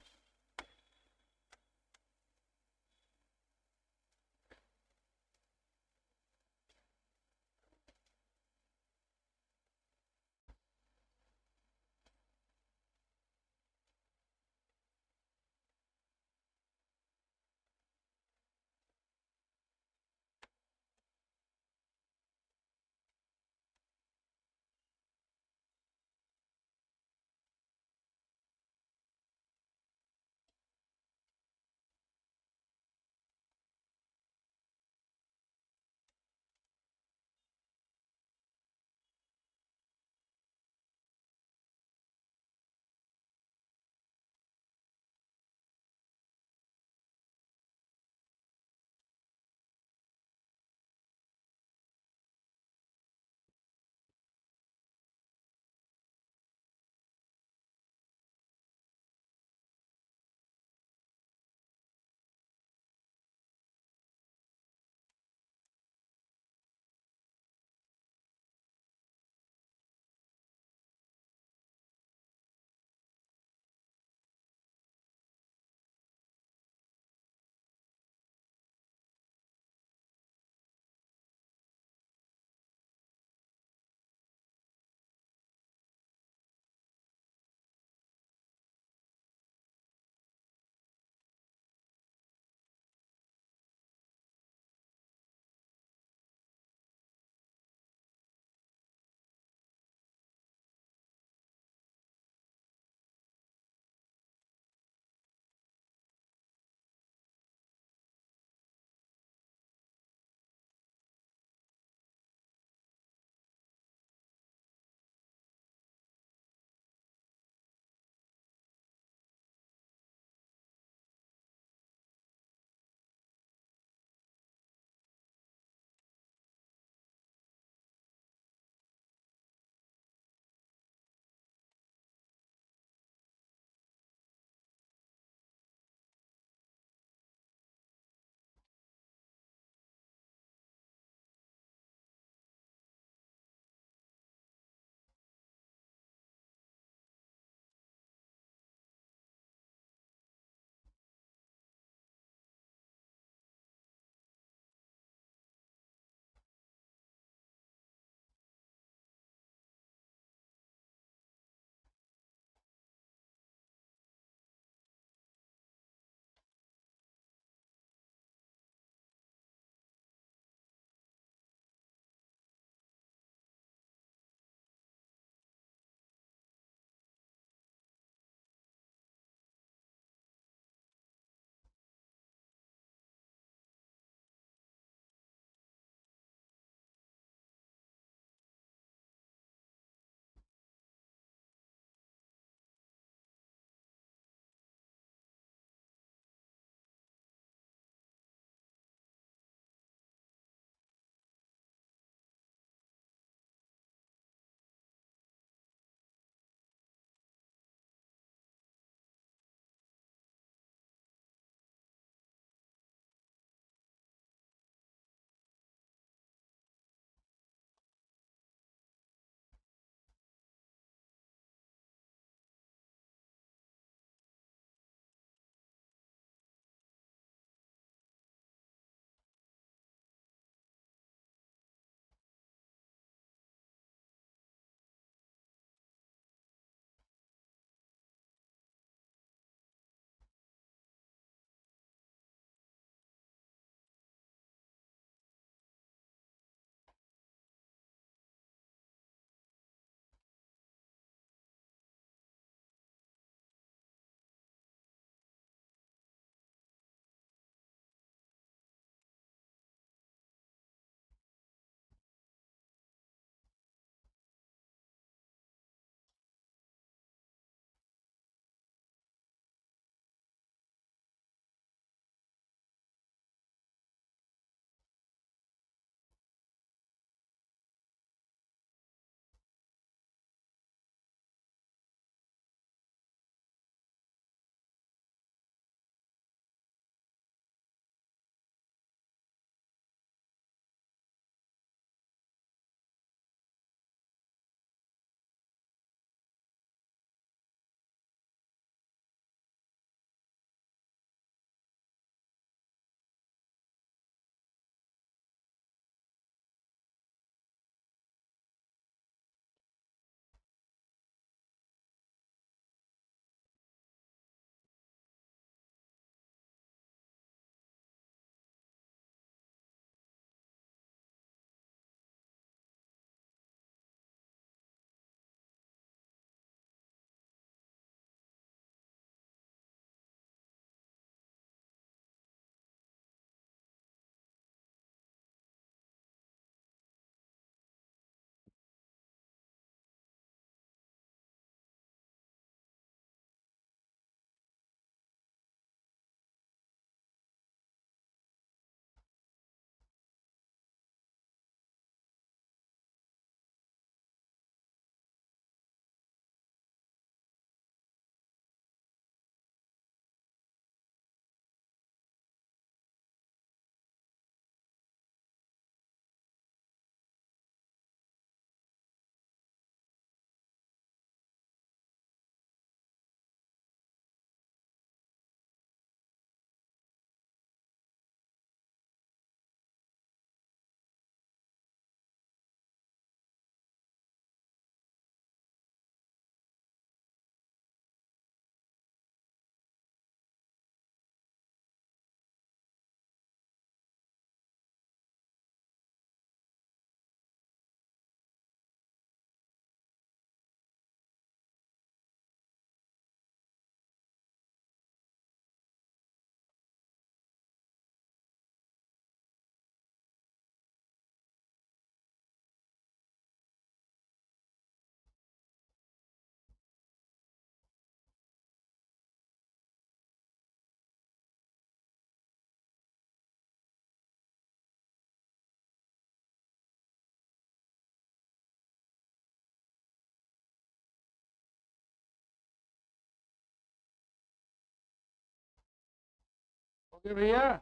ओके भैया।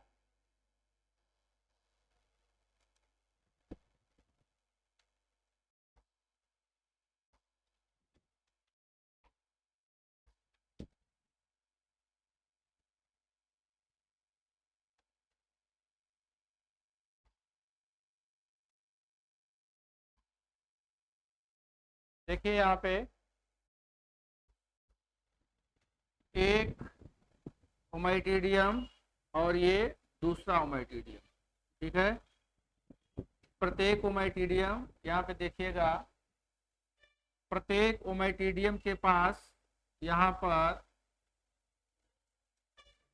देखिए यहाँ पे एक ओमाइटीडियम और ये दूसरा ओमाइटीडियम, ठीक है। प्रत्येक ओमाइटीडियम, यहाँ पे देखिएगा, प्रत्येक ओमाइटीडियम के पास यहाँ पर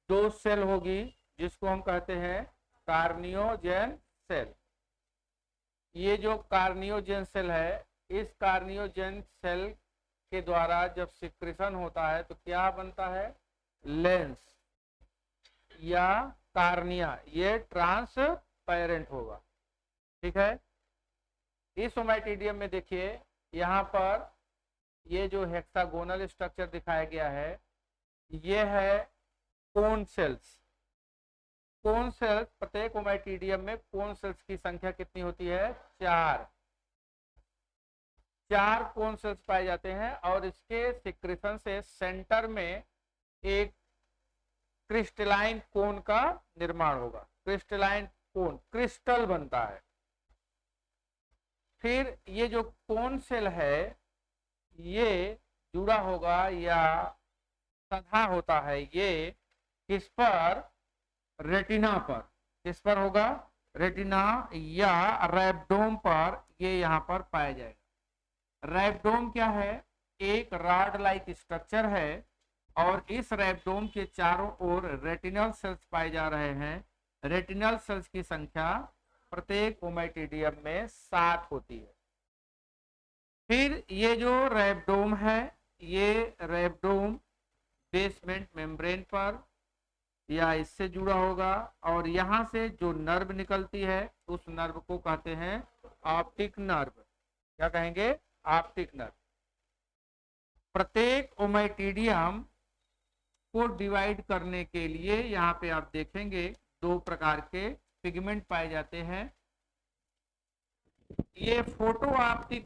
2 सेल होगी, जिसको हम कहते हैं कार्नियोजेन सेल। ये जो कार्नियोजेन सेल है, इस कार्नियोजेन सेल के द्वारा जब सिक्रेशन होता है तो क्या बनता है, लेंस या कार्निया, ये ट्रांसपेरेंट होगा, ठीक है। इस ओमाइटीडियम में देखिए यहाँ पर ये जो हेक्सागोनल स्ट्रक्चर दिखाया गया है, ये है कोन सेल्स। कोन सेल्स, प्रत्येक ओमाइटीडियम में कोन सेल्स की संख्या कितनी होती है, 4 कोन सेल्स पाए जाते हैं। और इसके सिक्रेशन से सेंटर में एक क्रिस्टलाइन कोन का निर्माण होगा। क्रिस्टलाइन कोन, क्रिस्टल बनता है। फिर ये जो कोन सेल है, ये जुड़ा होगा या सधा होता है ये किस पर, रेटिना पर। किस पर होगा, रेटिना या रैब्डोम पर, ये यहाँ पर पाया जाएगा। रैब्डोम क्या है, एक रॉड लाइक स्ट्रक्चर है और इस रैब्डोम के चारों ओर रेटिनल सेल्स पाए जा रहे हैं। रेटिनल सेल्स की संख्या प्रत्येक ओमाइटीडियम में 7 होती है। फिर ये जो रैब्डोम है, ये रैब्डोम बेसमेंट मेम्ब्रेन पर या इससे जुड़ा होगा और यहाँ से जो नर्व निकलती है उस नर्व को कहते हैं ऑप्टिक नर्व। क्या कहेंगे, ऑप्टिक नर्व। प्रत्येक ओमाइटीडियम को डिवाइड करने के लिए यहाँ पे आप देखेंगे 2 प्रकार के पिगमेंट पाए जाते हैं। ये फोटो ऑप्टिक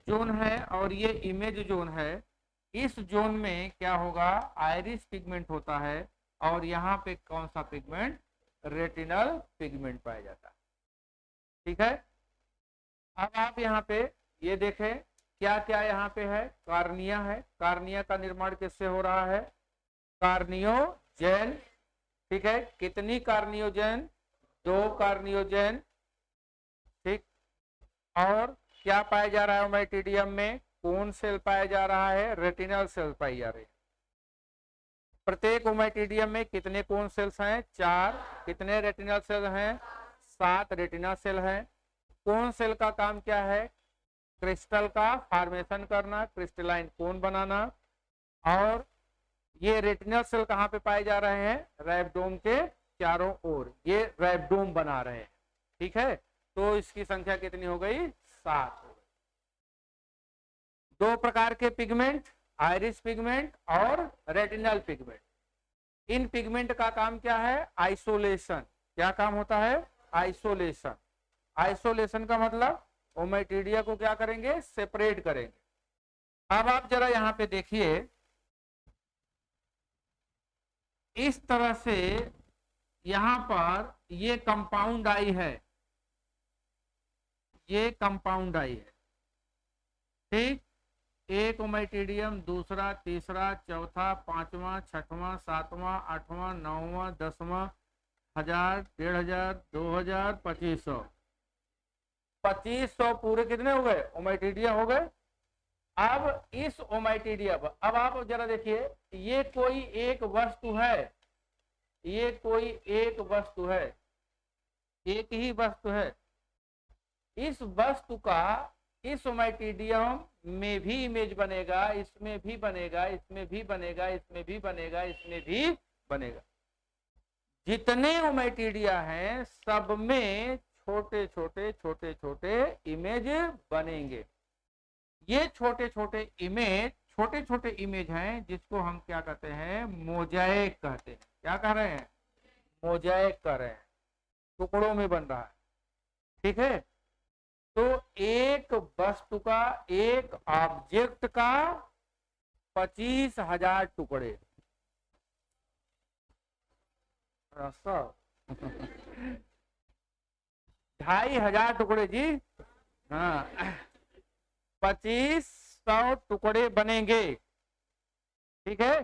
जोन है और ये इमेज जोन है। इस जोन में क्या होगा, आइरिस पिगमेंट होता है और यहाँ पे कौन सा पिगमेंट, रेटिनल पिगमेंट पाया जाता है, ठीक है। अब आप यहाँ पे ये देखें क्या क्या यहाँ पे है, कार्निया है। कार्निया का निर्माण किससे हो रहा है, कार्नियोजेन, ठीक है। कितनी कार्नियोजेन, 2 कार्नियोजेन, ठीक। और क्या पाया जा रहा है ओमाइटीडियम में, कोन सेल पाया जा रहा है, रेटिनल सेल पाई जा रही है। प्रत्येक ओमाइटीडियम में कितने कोन सेल्स हैं, 4। कितने रेटिनल सेल हैं, 7 रेटिना सेल हैं। कोन सेल का काम क्या है, क्रिस्टल का फॉर्मेशन करना, क्रिस्टलाइन कोन बनाना। और ये रेटिनल सेल कहाँ पे पाए जा रहे हैं, रैब्डोम के चारों ओर, ये रैब्डोम बना रहे हैं, ठीक है। तो इसकी संख्या कितनी हो गई, 7 हो गई। 2 प्रकार के पिगमेंट, आइरिस पिगमेंट और रेटिनल पिगमेंट। इन पिगमेंट का काम क्या है, आइसोलेशन। क्या काम होता है, आइसोलेशन। आइसोलेशन का मतलब ओमाइटीडिया को क्या करेंगे, सेपरेट करेंगे। अब आप जरा यहाँ पे देखिए, इस तरह से यहाँ पर ये कंपाउंड आई है, ये कंपाउंड आई है, ठीक। एक ओमाइटीडियम, दूसरा, तीसरा, चौथा, 5वां, 6वां, 7वां, 8वां, 9वां, 10वां, 1000, 1500, 2000, 2500। 2500 पूरे कितने हो गए, ओमाइटीडियम हो गए। अब इस ओमाइटीडियम, अब आप जरा देखिए, ये कोई एक वस्तु है, ये कोई एक वस्तु है, एक ही वस्तु है। इस वस्तु का इस ओमाइटीडियम में भी इमेज बनेगा, इसमें भी बनेगा, इसमें भी बनेगा, इसमें भी बनेगा, इसमें भी बनेगा। जितने ओमाइटीडिया हैं सब में छोटे छोटे छोटे छोटे इमेज बनेंगे। ये छोटे छोटे इमेज हैं जिसको हम क्या कहते हैं, मोजाइक कहते हैं। क्या कह रहे हैं, मोजाइक कर रहे हैं, टुकड़ों में बन रहा है, ठीक है। तो एक वस्तु का, एक ऑब्जेक्ट का 25,000 टुकड़े, 2,500 टुकड़े जी, हाँ 2500 टुकड़े बनेंगे, ठीक है।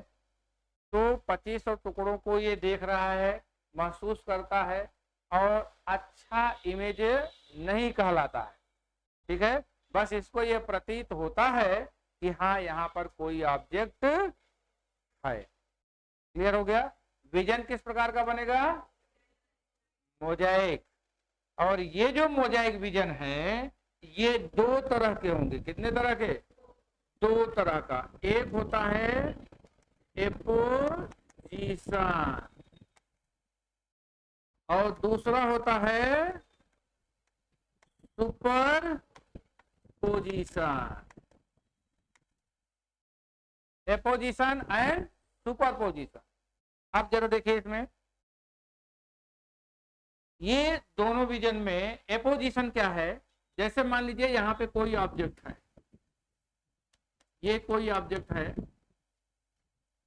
तो 2500 टुकड़ों को ये देख रहा है, महसूस करता है, और अच्छा इमेज नहीं कहलाता है, ठीक है। बस इसको ये प्रतीत होता है कि हाँ यहाँ पर कोई ऑब्जेक्ट है। क्लियर हो गया। विजन किस प्रकार का बनेगा? मोजाइक। और ये जो मोजाइक विजन है ये दो तरह के होंगे। कितने तरह के? दो तरह का। एक होता है एपोजिशन और दूसरा होता है super position. Apposition and super position. अब जरा देखिए इसमें, ये दोनों विजन में एपोजिशन क्या है? जैसे मान लीजिए यहाँ पे कोई ऑब्जेक्ट है, ये कोई ऑब्जेक्ट है।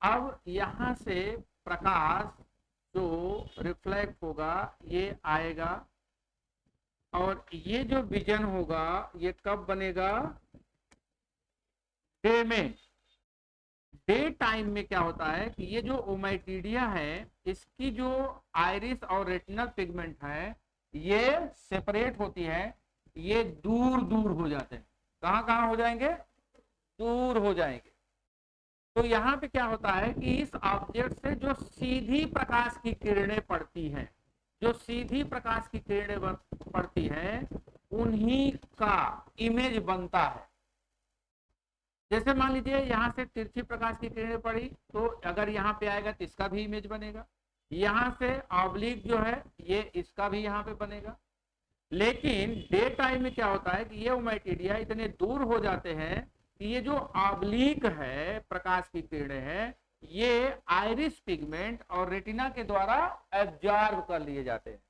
अब यहां से प्रकाश जो रिफ्लेक्ट होगा ये आएगा, और ये जो विजन होगा ये कब बनेगा? डे में। डे टाइम में क्या होता है कि ये जो ओमाइटीडिया है इसकी जो आइरिस और रेटिनल पिगमेंट है ये सेपरेट होती है, ये दूर दूर हो जाते हैं। कहां कहां हो जाएंगे? दूर हो जाएंगे। तो यहाँ पे क्या होता है कि इस ऑब्जेक्ट से जो सीधी प्रकाश की किरणें पड़ती हैं, जो सीधी प्रकाश की किरणें पड़ती हैं उन्हीं का इमेज बनता है। जैसे मान लीजिए यहाँ से तिरछी प्रकाश की किरणें पड़ी तो अगर यहाँ पे आएगा तो इसका भी इमेज बनेगा। यहाँ से ऑब्लिक जो है ये इसका भी यहाँ पे बनेगा। लेकिन डे टाइम में क्या होता है कि ये ओमाइटीडिया इतने दूर हो जाते हैं कि ये जो ऑब्लिक है प्रकाश की किरणें हैं ये आइरिस पिगमेंट और रेटिना के द्वारा एब्जॉर्ब कर लिए जाते हैं।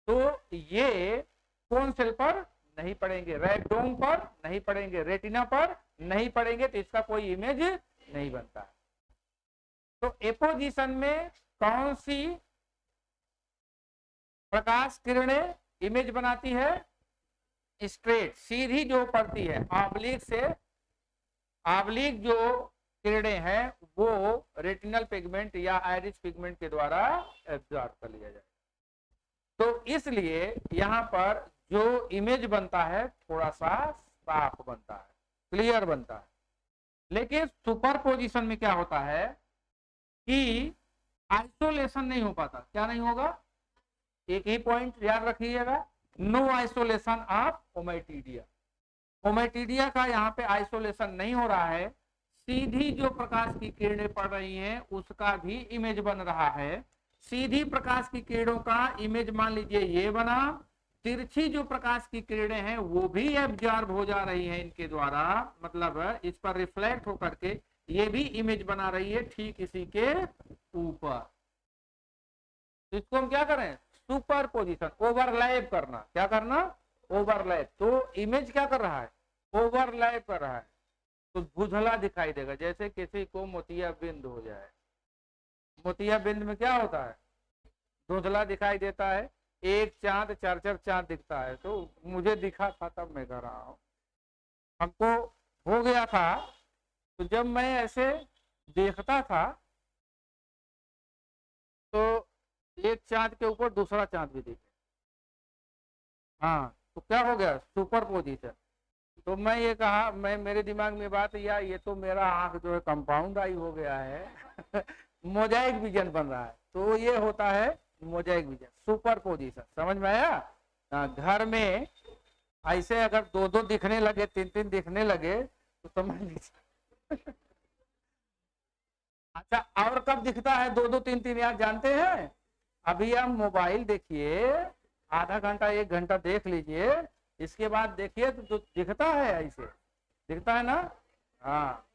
तो ये कौन सेल पर नहीं पड़ेंगे? रेटिनोम पर नहीं पड़ेंगे, रेटिना पर नहीं पड़ेंगे, तो इसका कोई इमेज नहीं बनता। तो एपोजिशन में कौन सी प्रकाश किरणें इमेज बनाती है? स्ट्रेट, सीधी जो पड़ती है। ऑब्लिक से, ऑब्लिक जो किरणें हैं वो रेटिनल पिगमेंट या आइरिस पिगमेंट के द्वारा एब्जॉर्ब कर लिया जाए। तो इसलिए यहाँ पर जो इमेज बनता है थोड़ा सा साफ बनता है, क्लियर बनता है। लेकिन सुपर पोजिशन में क्या होता है कि आइसोलेशन नहीं हो पाता। क्या नहीं होगा? एक ही पॉइंट याद रखिएगा, नो आइसोलेशन ऑफ ओमाइटीडिया। ओमाइटीडिया का यहाँ पे आइसोलेशन नहीं हो रहा है, सीधी जो प्रकाश की किरणें पड़ रही हैं उसका भी इमेज बन रहा है। सीधी प्रकाश की किरणों का इमेज मान लीजिए ये बना, तिरछी जो प्रकाश की किरणें हैं वो भी एब्जॉर्ब हो जा रही हैं इनके द्वारा, मतलब इस पर रिफ्लेक्ट होकर के ये भी इमेज बना रही है ठीक इसी के ऊपर। इसको हम क्या करें? सुपर पोजिशन, ओवरलैप करना। क्या करना? ओवरलैप। तो इमेज क्या कर रहा है? ओवरलैप कर रहा है। तो धुंधला दिखाई देगा, जैसे किसी को मोतिया बिंद हो जाए। मोतिया बिंद में क्या होता है? धुंधला दिखाई देता है, एक चांद चार चार चांद दिखता है। तो मुझे दिखा था तब मैं कर रहा हूं, हमको हो गया था। तो जब मैं ऐसे देखता था तो एक चांद के ऊपर दूसरा चांद भी दिखे। हाँ, तो क्या हो गया? Super position. तो मैं ये कहा, मैं मेरे दिमाग में बात यार ये तो मेरा आंख जो है कंपाउंड आई हो गया है मोजाइक विजन बन रहा है। तो ये होता है मोजाइक विजन, सुपर पोजिशन। समझ में आया? घर में ऐसे अगर दो दो दिखने लगे, तीन तीन दिखने लगे तो समझ लीजिए अच्छा, और कब दिखता है दो दो तीन तीन यार जानते हैं? अभी आप मोबाइल देखिए, आधा घंटा एक घंटा देख लीजिए, इसके बाद देखिए तो दिखता है, ऐसे दिखता है ना? हाँ,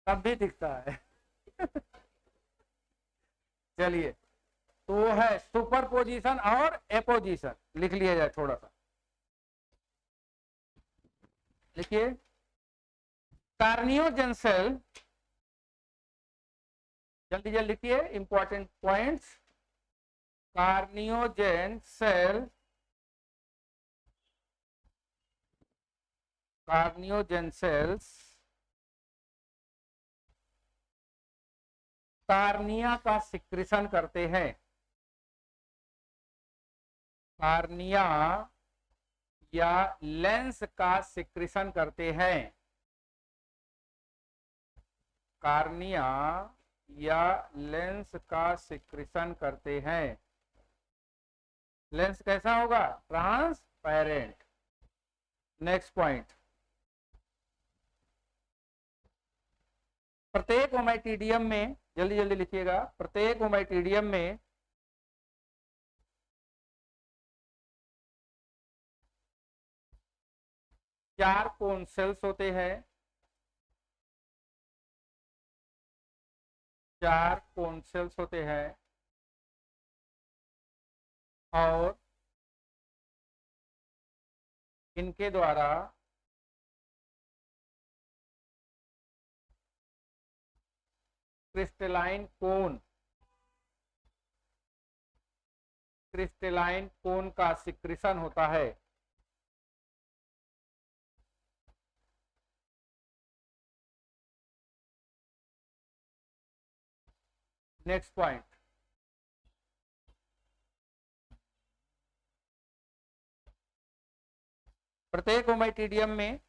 तब भी दिखता है चलिए, तो वो है सुपर पोजिशन और एपोजिशन। लिख लिया जाए थोड़ा सा, लिखिए। कार्नियोजेन सेल, जल्दी जल्दी लिखिए important points. Corneagen cell, corneagen cells cornea का सिक्रीशन करते हैं। कार्निया या लेंस का सिक्रीशन करते हैं। कार्निया या लेंस का सिक्रीशन करते हैं। लेंस कैसा होगा? ट्रांसपेरेंट। नेक्स्ट पॉइंट, प्रत्येक ओमाइटीडियम में, जल्दी जल्दी लिखिएगा, प्रत्येक ओमाइटीडियम में चार कोन सेल्स होते हैं। चार कोन सेल्स होते हैं और इनके द्वारा क्रिस्टलाइन कोन का सिक्रीशन होता है। नेक्स्ट पॉइंट, प्रत्येक ओमाइटीडियम में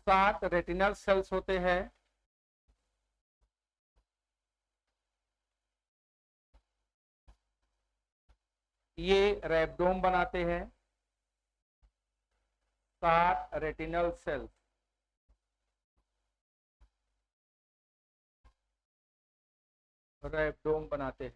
7 रेटिनल सेल्स होते हैं। ये रैबडोम बनाते हैं। 7 रेटिनल सेल्स रैबडोम बनाते हैं।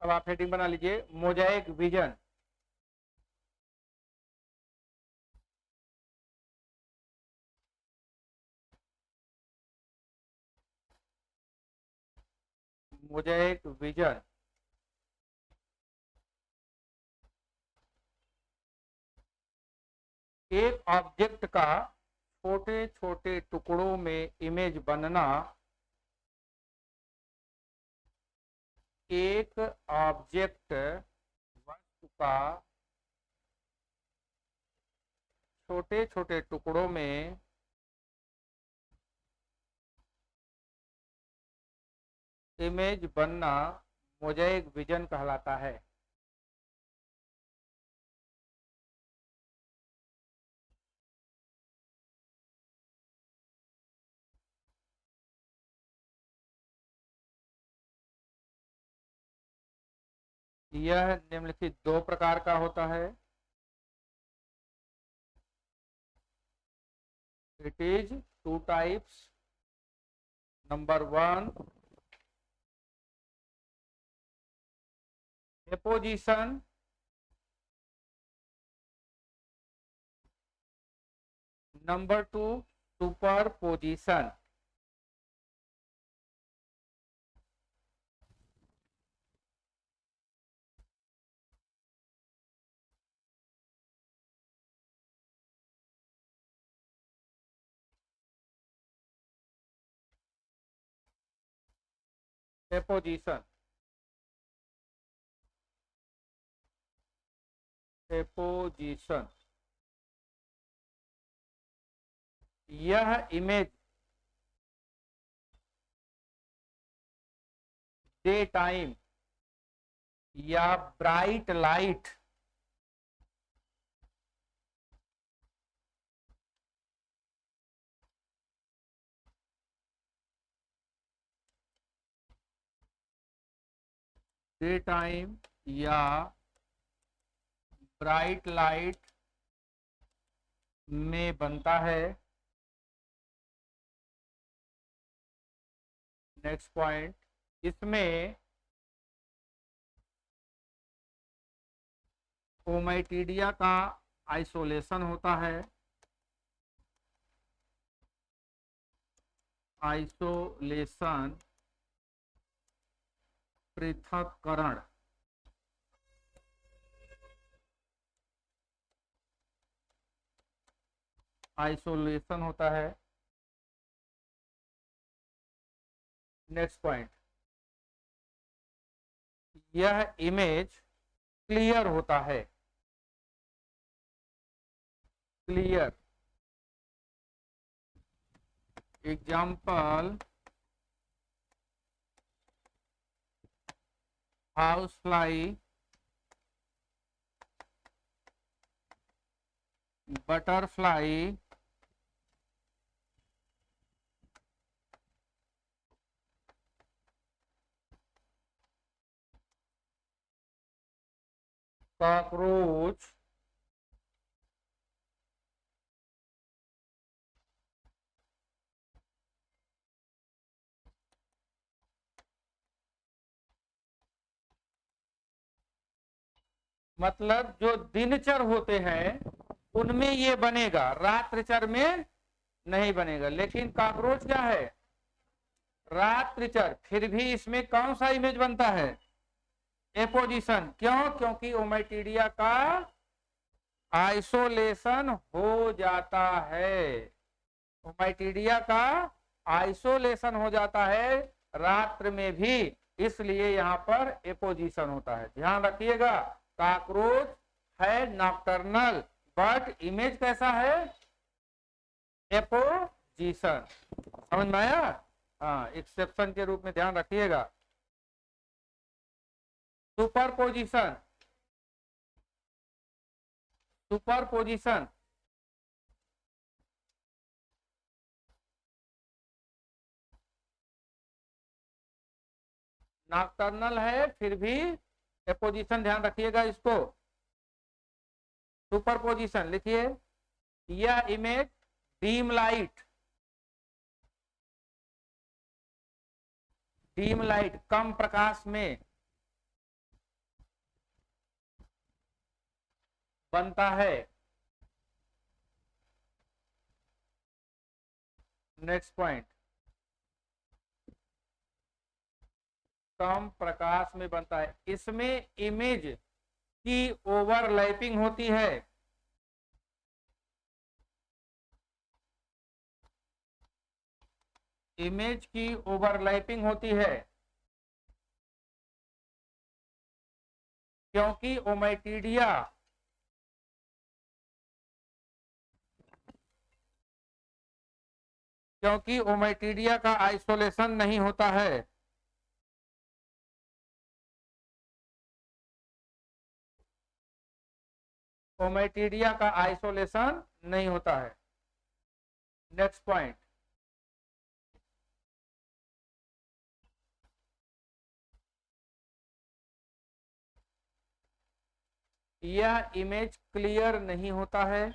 अब आप हेडिंग बना लीजिए, मोजाइक विजन। मोजाइक विजन एक ऑब्जेक्ट का छोटे छोटे टुकड़ों में इमेज बनना। एक ऑब्जेक्ट वस्तु का छोटे छोटे टुकड़ों में इमेज बनना मोजाइक विजन कहलाता है। यह निम्नलिखित 2 प्रकार का होता है। It is 2 types. Number 1, apposition. Number 2, superposition. Apposition, apposition, यह इमेज डे टाइम या ब्राइट लाइट डे टाइम या ब्राइट लाइट में बनता है। नेक्स्ट पॉइंट, इसमें ओमाइटीडिया का आइसोलेशन होता है, आइसोलेशन पृथक्करण, आइसोलेशन होता है। नेक्स्ट पॉइंट, यह इमेज क्लियर होता है, clear. Example, house fly, butterfly, cockroach, मतलब जो दिनचर होते हैं उनमें ये बनेगा, रात्रिचर में नहीं बनेगा। लेकिन कॉकरोच क्या है, रात्रिचर, फिर भी इसमें कौन सा इमेज बनता है, एपोजिशन। क्यों, क्योंकि ओमाइटीडिया का आइसोलेशन हो जाता है, ओमाइटीडिया का आइसोलेशन हो जाता है रात्र में भी, इसलिए यहाँ पर एपोजिशन होता है। ध्यान रखिएगा, कॉकरोच है नॉकटर्नल, बट इमेज कैसा है, एपोजिशन। समझ में आया? हाँ, एक्सेप्शन के रूप में ध्यान रखिएगा। सुपरपोजिशन, सुपरपोजिशन नॉकटर्नल है फिर भी एपोजिशन, ध्यान रखिएगा इसको। सुपरपोजिशन लिखिए, यह image dim light, dim light कम प्रकाश में बनता है। नेक्स्ट पॉइंट, कम प्रकाश में बनता है, इसमें इमेज की ओवरलैपिंग होती है, इमेज की ओवरलैपिंग होती है, क्योंकि ओमाइटीडिया का आइसोलेशन नहीं होता है। ओमाइटीडिया का आइसोलेशन नहीं होता है। नेक्स्ट पॉइंट, यह इमेज क्लियर नहीं होता है,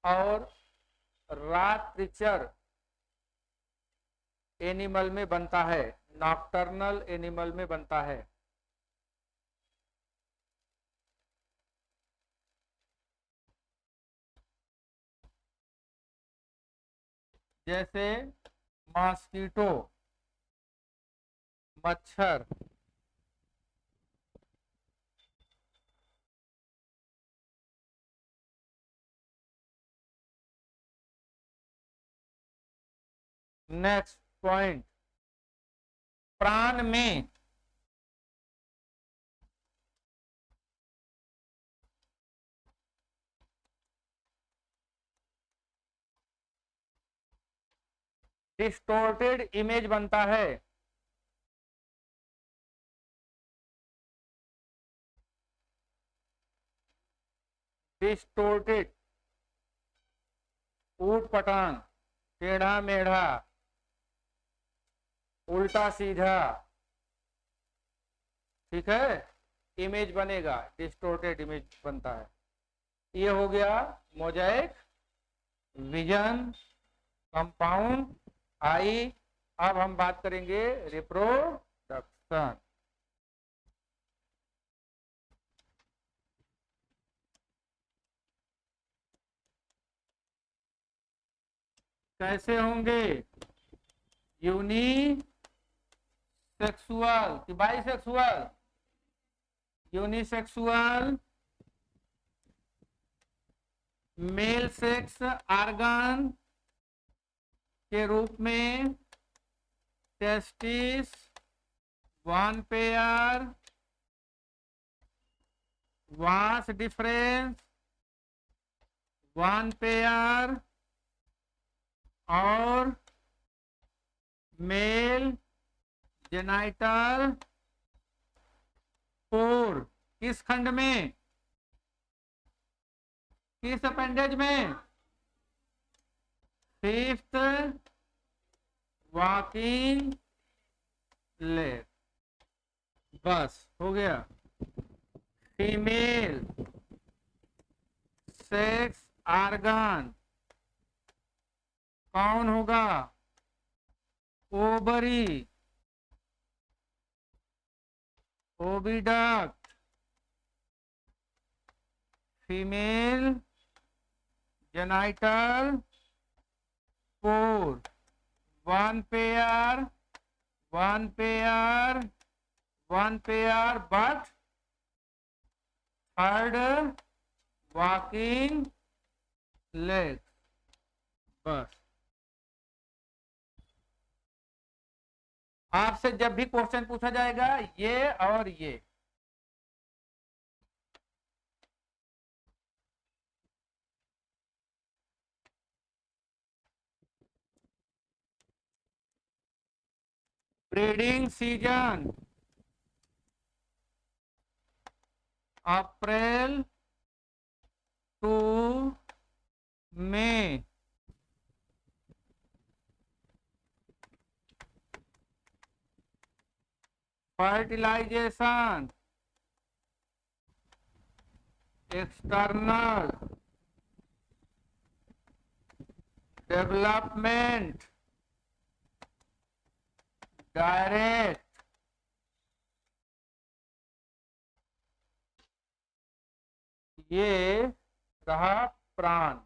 और रात्रिचर एनिमल में बनता है, नॉकटर्नल एनिमल में बनता है। जैसे मॉस्किटो, मच्छर, नेक्स्ट पॉइंट, प्राण में डिस्टोर्टेड इमेज बनता है, डिस्टोर्टेड, ऊट पटांग, टेढ़ा मेढ़ा, उल्टा सीधा, ठीक है, इमेज बनेगा, डिस्टोर्टेड इमेज बनता है। ये हो गया मोजाइक विजन कंपाउंड आई। अब हम बात करेंगे रिप्रोडक्शन। कैसे होंगे? यूनिसेक्सुअल कि bisexual? Unisexual male sex organ के रूप में testis 1 pair, vas deferens 1 pair और मेल जेनाइटल पोर किस खंड में, किस अपेंडेज में? 5th walking leg. बस हो गया। फीमेल सेक्स ऑर्गन कौन होगा? Ovary, oviduct, female genital pour 1 pair, 1 pair, 1 pair, but third walking leg. बस। आपसे जब भी क्वेश्चन पूछा जाएगा ये और ये, breeding season April to May, fertilization external, development direct, ये रहा प्राण।